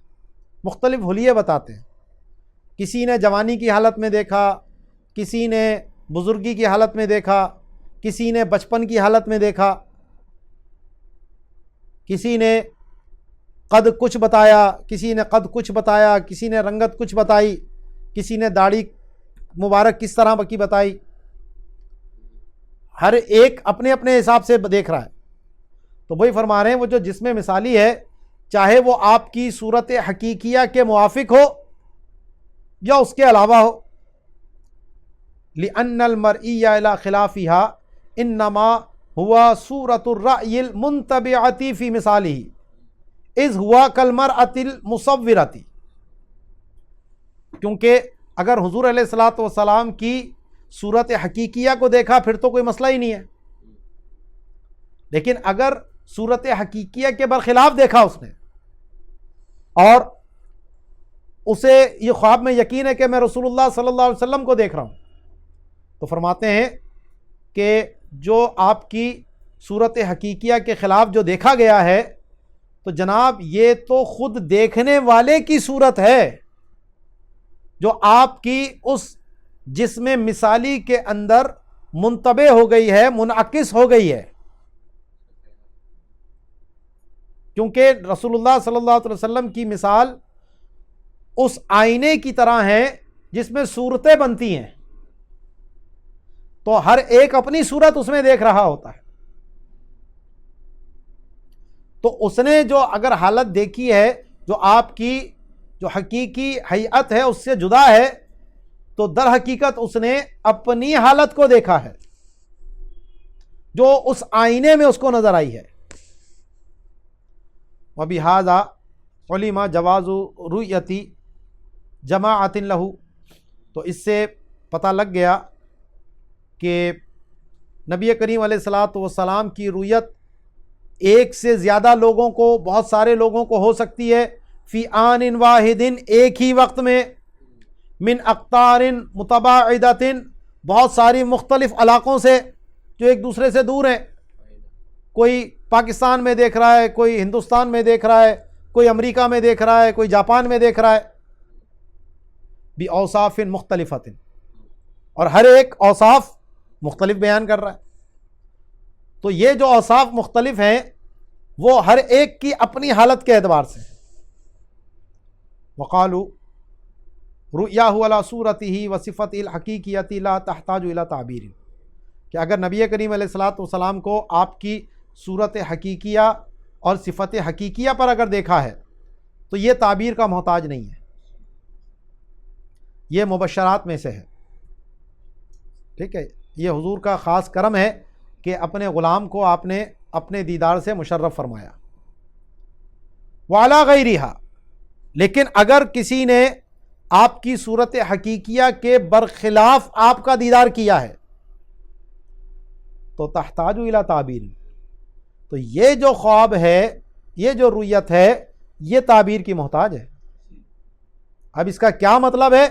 Speaker 1: مختلف حلیے بتاتے ہیں۔ کسی نے جوانی کی حالت میں دیکھا، کسی نے بزرگی کی حالت میں دیکھا، کسی نے بچپن کی حالت میں دیکھا، کسی نے قد کچھ بتایا، کسی نے قد کچھ بتایا، کسی نے رنگت کچھ بتائی، کسی نے داڑھی مبارک کس طرح کی بتائی۔ ہر ایک اپنے اپنے حساب سے دیکھ رہا ہے۔ تو وہی فرما رہے ہیں وہ جو جسم مثالی ہے، چاہے وہ آپ کی صورت حقیقیہ کے موافق ہو یا اس کے علاوہ ہو، لأن المرئی الی خلافہا انما ہوا صورت الرأی المنتبعۃ فی مثالہ اذ ہوا کالمرأۃ المصورۃ۔ کیونکہ اگر حضور علیہ الصلوۃ والسلام کی صورت حقیقیہ کو دیکھا پھر تو کوئی مسئلہ ہی نہیں ہے، لیکن اگر صورت حقیقیہ کے برخلاف دیکھا اس نے اور اسے یہ خواب میں یقین ہے کہ میں رسول اللہ صلی اللہ علیہ وسلم کو دیکھ رہا ہوں، تو فرماتے ہیں کہ جو آپ کی صورت حقیقیہ کے خلاف جو دیکھا گیا ہے تو جناب یہ تو خود دیکھنے والے کی صورت ہے جو آپ کی اس جسم مثالی کے اندر منطبع ہو گئی ہے، منعکس ہو گئی ہے۔ کیونکہ رسول اللہ صلی اللہ علیہ وسلم کی مثال اس آئینے کی طرح ہے جس میں صورتیں بنتی ہیں، تو ہر ایک اپنی صورت اس میں دیکھ رہا ہوتا ہے۔ تو اس نے جو اگر حالت دیکھی ہے جو آپ کی جو حقیقی ہیئت ہے اس سے جدا ہے، تو در حقیقت اس نے اپنی حالت کو دیکھا ہے جو اس آئینے میں اس کو نظر آئی ہے۔ وَبِهَذَا عُلِمَ جَوَازُ رُؤْيَةِ جَمَاعَةٍ لَهُ۔ تو اس سے پتہ لگ گیا کہ نبی کریم علیہ الصلوۃ والسلام کی رؤیت ایک سے زیادہ لوگوں کو، بہت سارے لوگوں کو ہو سکتی ہے، فی آن واحد، ایک ہی وقت میں، من اقطار متباعدۃ، بہت ساری مختلف علاقوں سے جو ایک دوسرے سے دور ہیں۔ کوئی پاکستان میں دیکھ رہا ہے، کوئی ہندوستان میں دیکھ رہا ہے، کوئی امریکہ میں دیکھ رہا ہے، کوئی جاپان میں دیکھ رہا ہے، بأوصاف مختلفۃ، اور ہر ایک اوصاف مختلف بیان کر رہا ہے۔ تو یہ جو اوصاف مختلف ہیں وہ ہر ایک کی اپنی حالت کے اعتبار سے۔ وقالوا رؤیاہ علی صورتہ وصفتہ الحقیقیۃ لا تحتاج الی تعبیر، کہ اگر نبی کریم علیہ الصلوۃ والسلام کو آپ کی صورت حقیقیہ اور صفت حقیقیہ پر اگر دیکھا ہے تو یہ تعبیر کا محتاج نہیں ہے، یہ مبشرات میں سے ہے۔ ٹھیک ہے، یہ حضور کا خاص کرم ہے کہ اپنے غلام کو آپ نے اپنے دیدار سے مشرف فرمایا۔ وعلی غیرہا، لیکن اگر کسی نے آپ کی صورت حقیقیہ کے برخلاف آپ کا دیدار کیا ہے تو تحتاج الی تعبیر، تو یہ جو خواب ہے، یہ جو رؤیت ہے، یہ تعبیر کی محتاج ہے۔ اب اس کا کیا مطلب ہے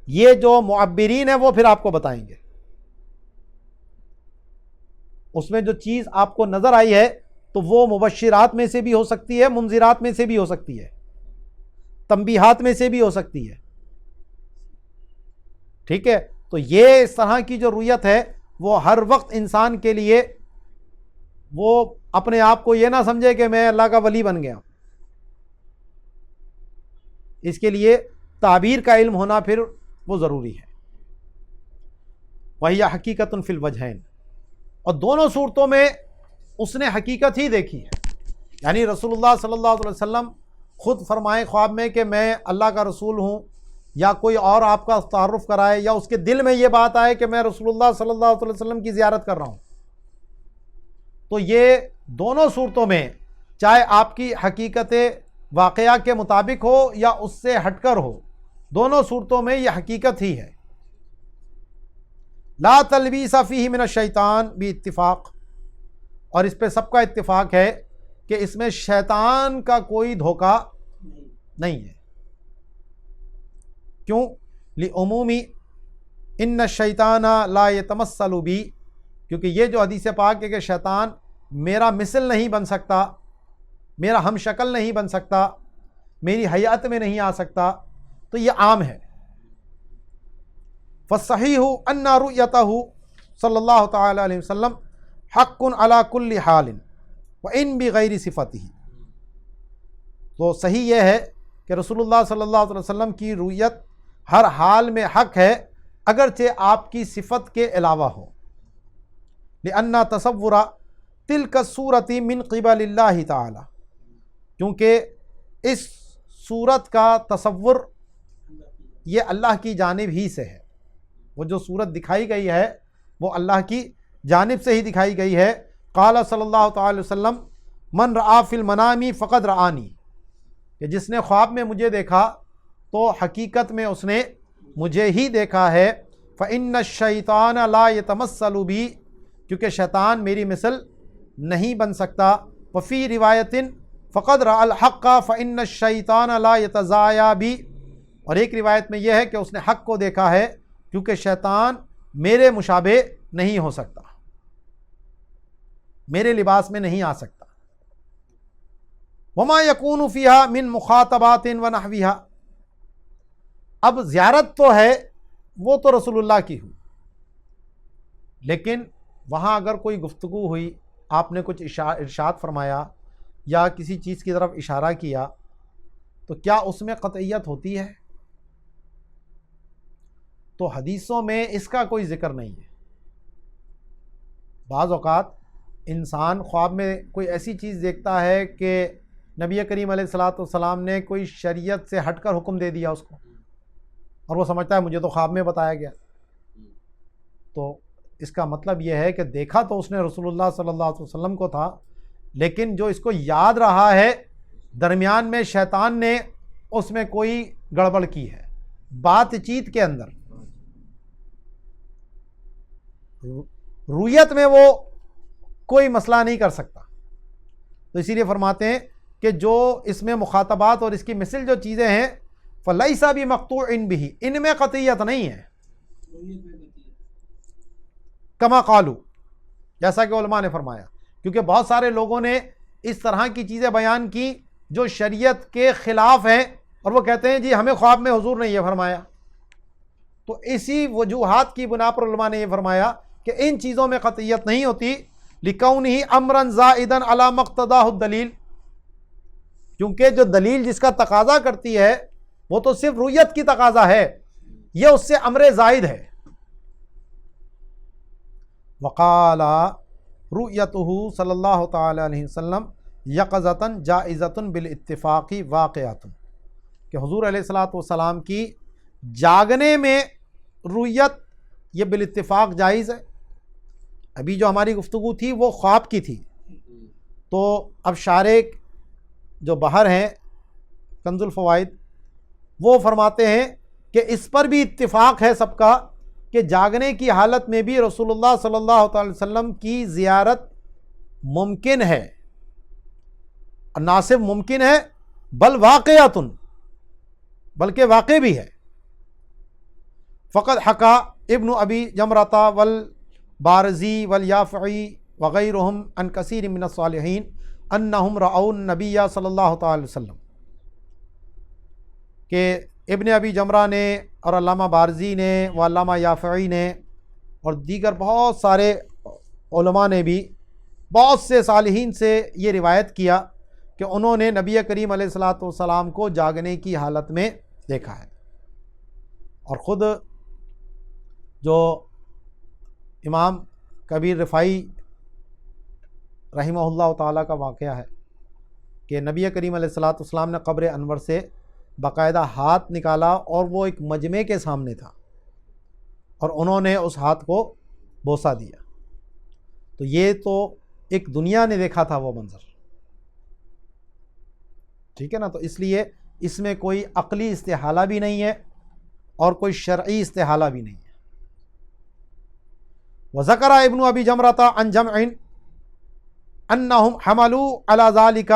Speaker 1: یہ جو معبرین ہیں وہ پھر آپ کو بتائیں گے۔ اس میں جو چیز آپ کو نظر آئی ہے تو وہ مبشرات میں سے بھی ہو سکتی ہے، منذرات میں سے بھی ہو سکتی ہے، تنبیہات میں سے بھی ہو سکتی ہے۔ ٹھیک ہے، تو یہ اس طرح کی جو رؤیت ہے وہ ہر وقت انسان کے لیے، وہ اپنے آپ کو یہ نہ سمجھے کہ میں اللہ کا ولی بن گیا، اس کے لیے تعبیر کا علم ہونا پھر وہ ضروری ہے۔ وہی حقیقت فی الوجہین، اور دونوں صورتوں میں اس نے حقیقت ہی دیکھی ہے۔ یعنی رسول اللہ صلی اللہ علیہ وسلم خود فرمائے خواب میں کہ میں اللہ کا رسول ہوں، یا کوئی اور آپ کا تعارف کرائے، یا اس کے دل میں یہ بات آئے کہ میں رسول اللہ صلی اللہ علیہ وسلم کی زیارت کر رہا ہوں، تو یہ دونوں صورتوں میں چاہے آپ کی حقیقت واقعہ کے مطابق ہو یا اس سے ہٹ کر ہو، دونوں صورتوں میں یہ حقیقت ہی ہے۔ لا تلبیس فیہ من الشیطان باتفاق، اور اس پہ سب کا اتفاق ہے کہ اس میں شیطان کا کوئی دھوکہ نہیں ہے۔ کیوں؟ لعمومی ان الشیطان لا یتمثل بی، کیونکہ یہ جو حدیث پاک ہے کہ شیطان میرا مثل نہیں بن سکتا، میرا ہم شکل نہیں بن سکتا، میری حیات میں نہیں آ سکتا، تو یہ عام ہے۔ فالصحیح ان رؤیتہ صلی اللہ تعالی علیہ وسلم حق علی کل حال وان بغیر صفتہ، تو صحیح یہ ہے کہ رسول اللہ صلی اللہ علیہ وسلم کی رؤیت ہر حال میں حق ہے، اگرچہ آپ کی صفت کے علاوہ ہو۔ لأن تصور تلک الصورت من قبل اللہ تعالی، کیونکہ اس صورت کا تصور یہ اللہ کی جانب ہی سے ہے، وہ جو صورت دکھائی گئی ہے وہ اللہ کی جانب سے ہی دکھائی گئی ہے۔ قال صلی اللہ تعالی وسلم من رآ فی المنام فقد رآنی، کہ جس نے خواب میں مجھے دیکھا تو حقیقت میں اس نے مجھے ہی دیکھا ہے۔ فإن الشیطان لا یتمثل بی، کیونکہ شیطان میری مثل نہیں بن سکتا۔ وفی روایت فقد رأى الحق فإن الشیطان لا یتزایا بی، اور ایک روایت میں یہ ہے کہ اس نے حق کو دیکھا ہے کیونکہ شیطان میرے مشابہ نہیں ہو سکتا، میرے لباس میں نہیں آ سکتا۔ وما یکون فیہا من مخاطبات ونحوہا، اب زیارت تو ہے وہ تو رسول اللہ کی ہوئی، لیکن وہاں اگر کوئی گفتگو ہوئی، آپ نے کچھ ارشاد فرمایا یا کسی چیز کی طرف اشارہ کیا، تو کیا اس میں قطعیت ہوتی ہے؟ تو حدیثوں میں اس کا کوئی ذکر نہیں ہے۔ بعض اوقات انسان خواب میں کوئی ایسی چیز دیکھتا ہے کہ نبی کریم علیہ الصلاۃ والسلام نے کوئی شریعت سے ہٹ کر حکم دے دیا اس کو، اور وہ سمجھتا ہے مجھے تو خواب میں بتایا گیا۔ تو اس کا مطلب یہ ہے کہ دیکھا تو اس نے رسول اللہ صلی اللہ علیہ وسلم کو تھا، لیکن جو اس کو یاد رہا ہے درمیان میں شیطان نے اس میں کوئی گڑبڑ کی ہے بات چیت کے اندر۔ رؤیت میں وہ کوئی مسئلہ نہیں کر سکتا، تو اسی لیے فرماتے ہیں کہ جو اس میں مخاطبات اور اس کی مثل جو چیزیں ہیں فَلَيْسَ بِمَقْطُوعٍ بِهِ، ان میں قطعیت نہیں ہے۔ کما قالو، جیسا کہ علماء نے فرمایا، کیونکہ بہت سارے لوگوں نے اس طرح کی چیزیں بیان کی جو شریعت کے خلاف ہیں، اور وہ کہتے ہیں جی ہمیں خواب میں حضور نے یہ فرمایا۔ تو اسی وجوہات کی بنا پر علماء نے یہ فرمایا کہ ان چیزوں میں قطعیت نہیں ہوتی، لِكَوْنِهِ أَمْرًا زَائِدًا عَلَى مَا اقْتَضَاهُ الدَّلِيلُ، کیونکہ جو دلیل جس کا تقاضا کرتی ہے وہ تو صرف رؤیت کی تقاضا ہے، یہ اس سے امر زائد ہے۔ وقال رؤیتہ صلی اللہ تعالی علیہ وسلم یقظۃ جائزۃ بالاتفاق واقعۃ، کہ حضور علیہ الصلوۃ والسلام کی جاگنے میں رؤیت یہ بالاتفاق جائز ہے۔ ابھی جو ہماری گفتگو تھی وہ خواب کی تھی، تو اب شارح جو باہر ہیں کنز الفوائد وہ فرماتے ہیں کہ اس پر بھی اتفاق ہے سب کا کہ جاگنے کی حالت میں بھی رسول اللہ صلی اللہ تعالی وسلم کی زیارت ممکن ہے، نہ صرف ممکن ہے بل واقعات، بلکہ واقع بھی ہے۔ فقد حکا ابن ابی جمرۃ والبارزی والیافعی وغیرہم عن کثیر من الصالحین انہم رأوا النبی صلی اللہ تعالی وسلم، کہ ابن ابی جمرہ نے اور علامہ بارزی نے و علامہ یافعی نے اور دیگر بہت سارے علماء نے بھی بہت سے صالحین سے یہ روایت کیا کہ انہوں نے نبی کریم علیہ الصلوۃ والسلام کو جاگنے کی حالت میں دیکھا ہے۔ اور خود جو امام کبیر رفاعی رحمہ اللہ تعالیٰ کا واقعہ ہے کہ نبی کریم علیہ الصلوۃ والسلام نے قبر انور سے باقاعدہ ہاتھ نکالا اور وہ ایک مجمع کے سامنے تھا، اور انہوں نے اس ہاتھ کو بوسہ دیا۔ تو یہ تو ایک دنیا نے دیکھا تھا وہ منظر، ٹھیک ہے نا. تو اس لیے اس میں کوئی عقلی استحالہ بھی نہیں ہے اور کوئی شرعی استحالہ بھی نہیں ہے. وذکر ابن ابی جمرۃ عن جمع انہم حملوا علی ذلک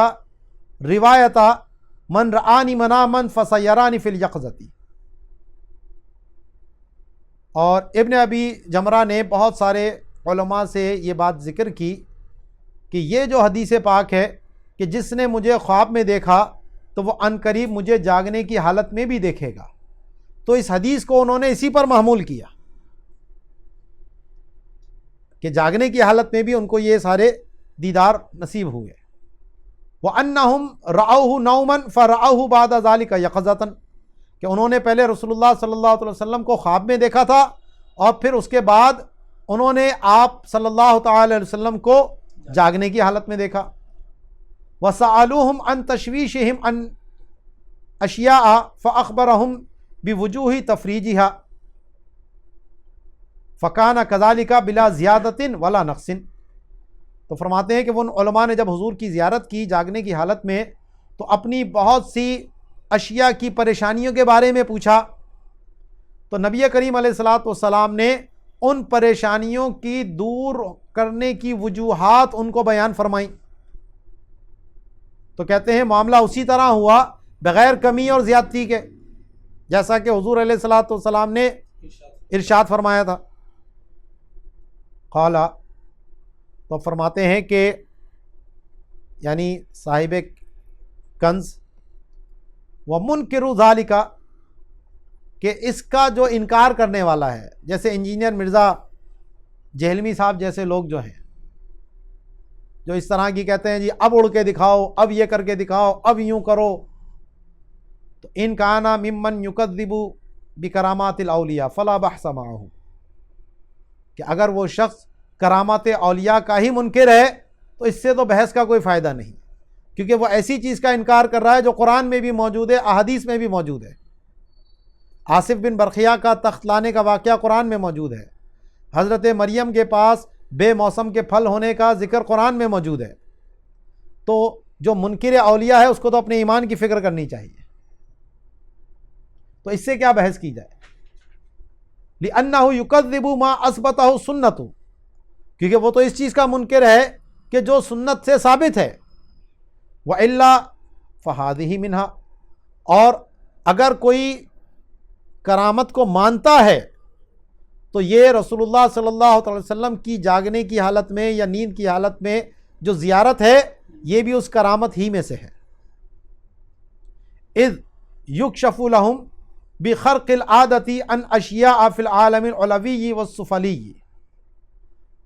Speaker 1: روایت من رآنی مناما فسیرانی فی الیقظۃ. اور ابن ابی جمرہ نے بہت سارے علماء سے یہ بات ذکر کی کہ یہ جو حدیث پاک ہے کہ جس نے مجھے خواب میں دیکھا تو وہ عنقریب مجھے جاگنے کی حالت میں بھی دیکھے گا. تو اس حدیث کو انہوں نے اسی پر محمول کیا کہ جاگنے کی حالت میں بھی ان کو یہ سارے دیدار نصیب ہوئے. وَأَنَّهُمْ رَأَوْهُ نَوْمًا فَرَأَوْهُ بَعْدَ ذَلِكَ يَقظَةً، کہ انہوں نے پہلے رسول اللہ صلی اللہ علیہ وسلم کو خواب میں دیکھا تھا اور پھر اس کے بعد انہوں نے آپ صلی اللہ تعالی علیہ وسلم کو جاگنے کی حالت میں دیکھا. وَسَأَلُوهُمْ عَنْ تَشْوِيشِهِمْ عَنْ أَشْيَاءَ فَأَخْبَرَهُمْ بِوُجُوهِ تَفْرِيجِهَا فَكَانَ كَذَلِكَ بِلَا زِيَادَةٍ وَلَا نَقْصٍ. تو فرماتے ہیں کہ وہ علماء نے جب حضور کی زیارت کی جاگنے کی حالت میں تو اپنی بہت سی اشیاء کی پریشانیوں کے بارے میں پوچھا، تو نبی کریم علیہ الصلوۃ والسلام نے ان پریشانیوں کی دور کرنے کی وجوہات ان کو بیان فرمائیں. تو کہتے ہیں معاملہ اسی طرح ہوا بغیر کمی اور زیادتی کے جیسا کہ حضور علیہ الصلوۃ والسلام نے ارشاد فرمایا تھا. قال، تو فرماتے ہیں کہ یعنی صاحب کنز ومنکر ذالک، کہ اس کا جو انکار کرنے والا ہے، جیسے انجینئر مرزا جہلمی صاحب جیسے لوگ جو ہیں جو اس طرح کی کہتے ہیں جی اب اڑ کے دکھاؤ، اب یہ کر کے دکھاؤ، اب یوں کرو. تو ان کانا ممن یکذب بکرامات الاولیاء فلا بحث معہ، کہ اگر وہ شخص کرامات اولیاء کا ہی منکر ہے تو اس سے تو بحث کا کوئی فائدہ نہیں، کیونکہ وہ ایسی چیز کا انکار کر رہا ہے جو قرآن میں بھی موجود ہے، احادیث میں بھی موجود ہے. آصف بن برقیہ کا تخت لانے کا واقعہ قرآن میں موجود ہے، حضرت مریم کے پاس بے موسم کے پھل ہونے کا ذکر قرآن میں موجود ہے. تو جو منکر اولیاء ہے اس کو تو اپنے ایمان کی فکر کرنی چاہیے، تو اس سے کیا بحث کی جائے. لِأَنَّهُ يُكَذِّبُ مَا أَثْبَتَهُ السُّنَّةُ، کیونکہ وہ تو اس چیز کا منکر ہے کہ جو سنت سے ثابت ہے. وَإِلَّا فَهَذِهِ مِنْهَا، اور اگر کوئی کرامت کو مانتا ہے تو یہ رسول اللہ صلی اللہ علیہ وسلم کی جاگنے کی حالت میں یا نیند کی حالت میں جو زیارت ہے یہ بھی اس کرامت ہی میں سے ہے. اذ یکشف لہم بخرق العادت عن اشیاء فی العالم العلوی والسفلی،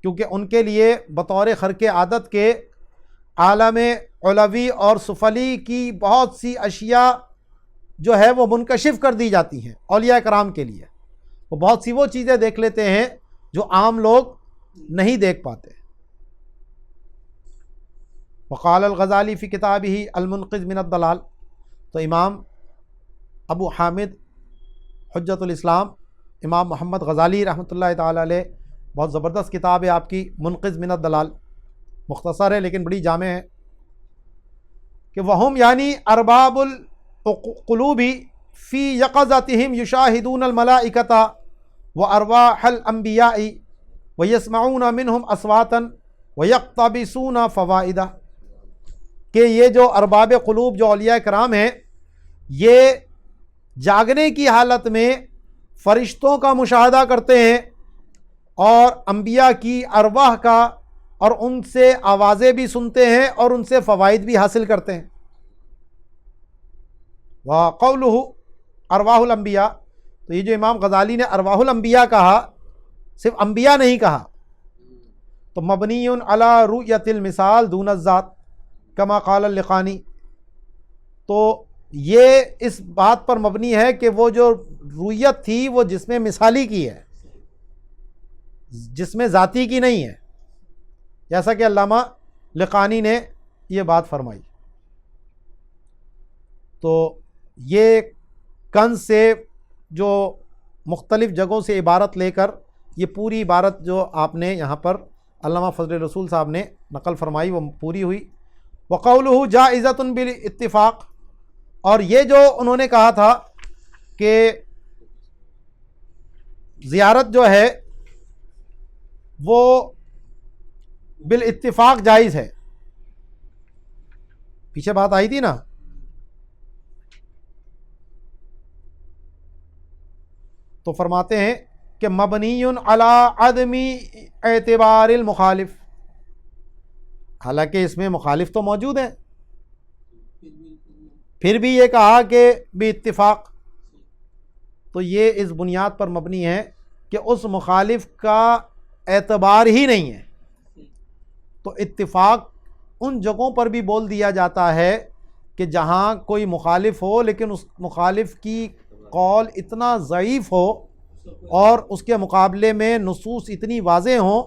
Speaker 1: کیونکہ ان کے لیے بطور خرق عادت کے عالم علوی اور سفلی کی بہت سی اشیاء جو ہے وہ منکشف کر دی جاتی ہیں اولیاء کرام کے لیے. وہ بہت سی وہ چیزیں دیکھ لیتے ہیں جو عام لوگ نہیں دیکھ پاتے. وقال الغزالی فی کتابہ المنقذ من الضلال، تو امام ابو حامد حجت الاسلام امام محمد غزالی رحمۃ اللہ تعالی علیہ، بہت زبردست کتاب ہے آپ کی منقذ من الضلال، مختصر ہے لیکن بڑی جامع ہے، کہ وہم یعنی ارباب القلوب فی یقظتہم یشاہدون الملائکۃ وارواح الانبیاء ویسمعون منہم اصواتا ویقتبسون فوائد، کہ یہ جو ارباب قلوب جو اولیاء کرام ہیں یہ جاگنے کی حالت میں فرشتوں کا مشاہدہ کرتے ہیں اور انبیاء کی ارواح کا، اور ان سے آوازیں بھی سنتے ہیں اور ان سے فوائد بھی حاصل کرتے ہیں. وقولہ ارواح الانبیاء، تو یہ جو امام غزالی نے ارواح الانبیاء کہا، صرف انبیاء نہیں کہا، تو مبنی علی رؤیت المثال دون الذات کما قال اللقانی، تو یہ اس بات پر مبنی ہے کہ وہ جو رؤیت تھی وہ جسم مثالی کی ہے، جسم ذاتی کی نہیں ہے، جیسا کہ علامہ لقانی نے یہ بات فرمائی. تو یہ کنز سے جو مختلف جگہوں سے عبارت لے کر یہ پوری عبارت جو آپ نے یہاں پر علامہ فضل رسول صاحب نے نقل فرمائی وہ پوری ہوئی۔ وقولہ جائزۃ بالاتفاق، اور یہ جو انہوں نے کہا تھا کہ زیارت جو ہے وہ بالاتفاق جائز ہے، پیچھے بات آئی تھی نا، تو فرماتے ہیں کہ مبنی علی عدم اعتبار المخالف، حالانکہ اس میں مخالف تو موجود ہیں، پھر بھی یہ کہا کہ باتفاق، تو یہ اس بنیاد پر مبنی ہے کہ اس مخالف کا اعتبار ہی نہیں ہے۔ تو اتفاق ان جگہوں پر بھی بول دیا جاتا ہے کہ جہاں کوئی مخالف ہو لیکن اس مخالف کی قول اتنا ضعیف ہو اور اس کے مقابلے میں نصوص اتنی واضح ہوں،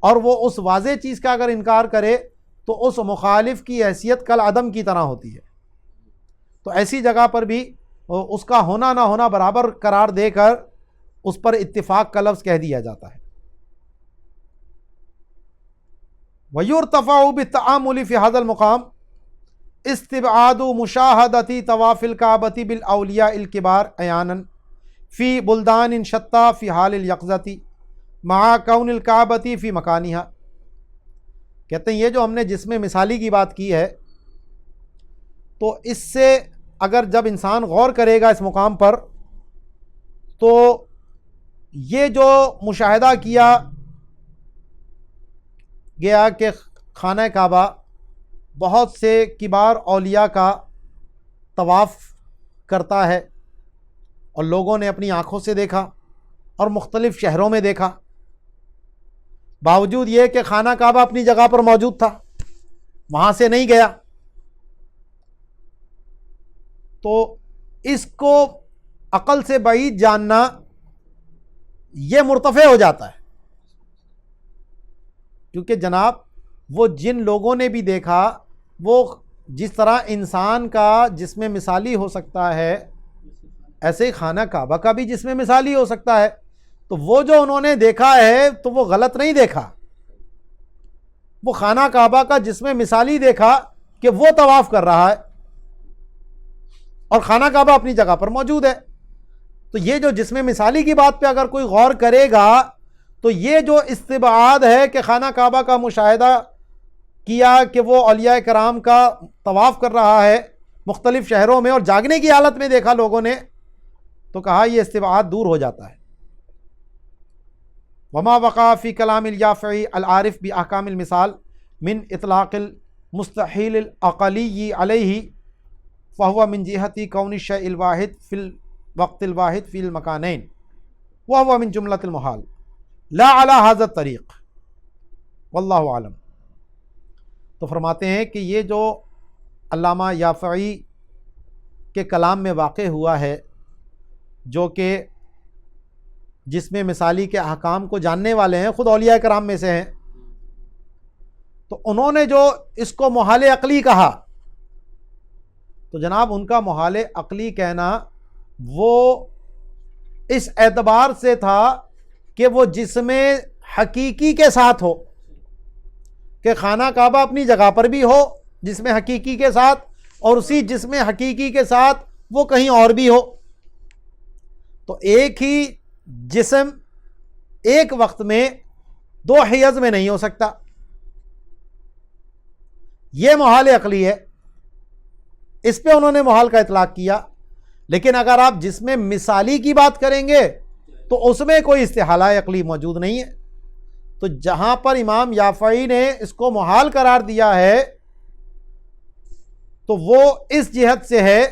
Speaker 1: اور وہ اس واضح چیز کا اگر انکار کرے تو اس مخالف کی حیثیت کالعدم کی طرح ہوتی ہے۔ تو ایسی جگہ پر بھی اس کا ہونا نہ ہونا برابر قرار دے کر اس پر اتفاق کا لفظ کہہ دیا جاتا ہے۔ وَيُرْتَفَعُ بِالتَّعَامُلِ فِي هَذَا الْمُقَامِ اسْتِبْعَادُ مُشَاهَدَةِ طَوَافِ الْكَعْبَةِ بِالْأَوْلِيَاءِ الْكِبَارِ عَيَانًا فِي بُلْدَانٍ شَتَّى فِي حَالِ الْيَقْظَةِ مَعَ كَوْنِ الْكَعْبَةِ فِي مَكَانِهَا۔ کہتے ہیں یہ جو ہم نے جسم مثالی کی بات کی ہے، تو اس سے اگر جب انسان غور کرے گا اس مقام پر، تو یہ جو مشاہدہ کیا گیا کہ خانہ کعبہ بہت سے کبار اولیاء کا طواف کرتا ہے، اور لوگوں نے اپنی آنکھوں سے دیکھا اور مختلف شہروں میں دیکھا، باوجود یہ کہ خانہ کعبہ اپنی جگہ پر موجود تھا، وہاں سے نہیں گیا، تو اس کو عقل سے بعید جاننا یہ مرتفع ہو جاتا ہے، کیونکہ جناب وہ جن لوگوں نے بھی دیکھا، وہ جس طرح انسان کا جسم مثالی ہو سکتا ہے ایسے ہی خانہ کعبہ کا بھی جسم مثالی ہو سکتا ہے، تو وہ جو انہوں نے دیکھا ہے تو وہ غلط نہیں دیکھا، وہ خانہ کعبہ کا جسم مثالی دیکھا کہ وہ طواف کر رہا ہے اور خانہ کعبہ اپنی جگہ پر موجود ہے۔ تو یہ جو جسم مثالی کی بات پہ اگر کوئی غور کرے گا تو یہ جو استبعاد ہے کہ خانہ کعبہ کا مشاہدہ کیا کہ وہ اولیاء کرام کا طواف کر رہا ہے مختلف شہروں میں اور جاگنے کی حالت میں دیکھا لوگوں نے، تو کہا یہ استبعاد دور ہو جاتا ہے۔ وما وقع فی کلام الیافعی العارف باحکام المثال من اطلاق المستحیل العقلی علیہ فہو من جہتی کون الشیء الواحد فی الوقت الواحد فی المکانین وہو من جملۃ المحال لا علی ھذا الطریق واللہ اعلم۔ تو فرماتے ہیں کہ یہ جو علامہ یافعی کے کلام میں واقع ہوا ہے، جو کہ جسم مثالی کے احکام کو جاننے والے ہیں، خود اولیاء کرام میں سے ہیں، تو انہوں نے جو اس کو محال عقلی کہا، تو جناب ان کا محال عقلی کہنا وہ اس اعتبار سے تھا کہ وہ جسم حقیقی کے ساتھ ہو، کہ خانہ کعبہ اپنی جگہ پر بھی ہو جسم حقیقی کے ساتھ، اور اسی جسم حقیقی کے ساتھ وہ کہیں اور بھی ہو، تو ایک ہی جسم ایک وقت میں دو حیز میں نہیں ہو سکتا، یہ محال عقلی ہے، اس پہ انہوں نے محال کا اطلاق کیا۔ لیکن اگر آپ جسم مثالی کی بات کریں گے تو اس میں کوئی استحالہ عقلی موجود نہیں ہے۔ تو جہاں پر امام یافعی نے اس کو محال قرار دیا ہے تو وہ اس جہت سے ہے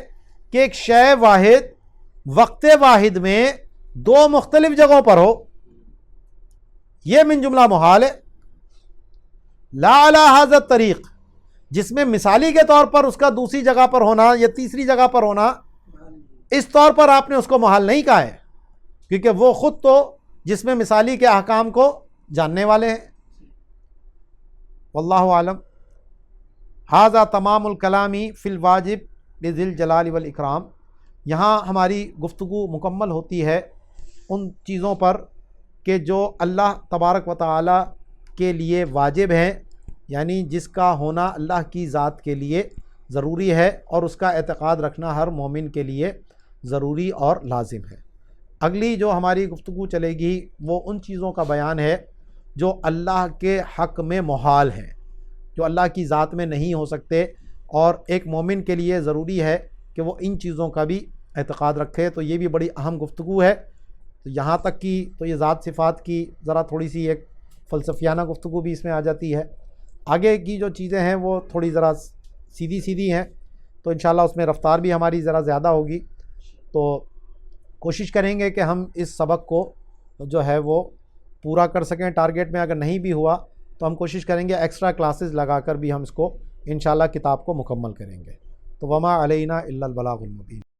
Speaker 1: کہ ایک شے واحد وقت واحد میں دو مختلف جگہوں پر ہو، یہ من جملہ محال ہے۔ لا علی ھذا الطریق، جس میں مثالی کے طور پر اس کا دوسری جگہ پر ہونا یا تیسری جگہ پر ہونا، اس طور پر آپ نے اس کو محال نہیں کہا ہے، کیونکہ وہ خود تو جس میں مثالی کے احکام کو جاننے والے ہیں۔ واللہ عالم۔ ھذا تمام الکلامی فی الواجب بذی الجلال والاکرام۔ یہاں ہماری گفتگو مکمل ہوتی ہے ان چیزوں پر کہ جو اللہ تبارک و تعالی کے لیے واجب ہیں، یعنی جس کا ہونا اللہ کی ذات کے لیے ضروری ہے اور اس کا اعتقاد رکھنا ہر مومن کے لیے ضروری اور لازم ہے۔ اگلی جو ہماری گفتگو چلے گی وہ ان چیزوں کا بیان ہے جو اللہ کے حق میں محال ہیں، جو اللہ کی ذات میں نہیں ہو سکتے، اور ایک مومن کے لیے ضروری ہے کہ وہ ان چیزوں کا بھی اعتقاد رکھے۔ تو یہ بھی بڑی اہم گفتگو ہے۔ تو یہاں تک کی تو یہ ذات صفات کی ذرا تھوڑی سی ایک فلسفیانہ گفتگو بھی اس میں آ جاتی ہے۔ آگے کی جو چیزیں ہیں وہ تھوڑی ذرا سیدھی ہیں، تو انشاءاللہ اس میں رفتار بھی ہماری ذرا زیادہ ہوگی۔ تو کوشش کریں گے کہ ہم اس سبق کو جو ہے وہ پورا کر سکیں ٹارگیٹ میں۔ اگر نہیں بھی ہوا تو ہم کوشش کریں گے ایکسٹرا کلاسز لگا کر بھی ہم اس کو انشاءاللہ کتاب کو مکمل کریں گے۔ تو وما علینا الا البلاغ المبین۔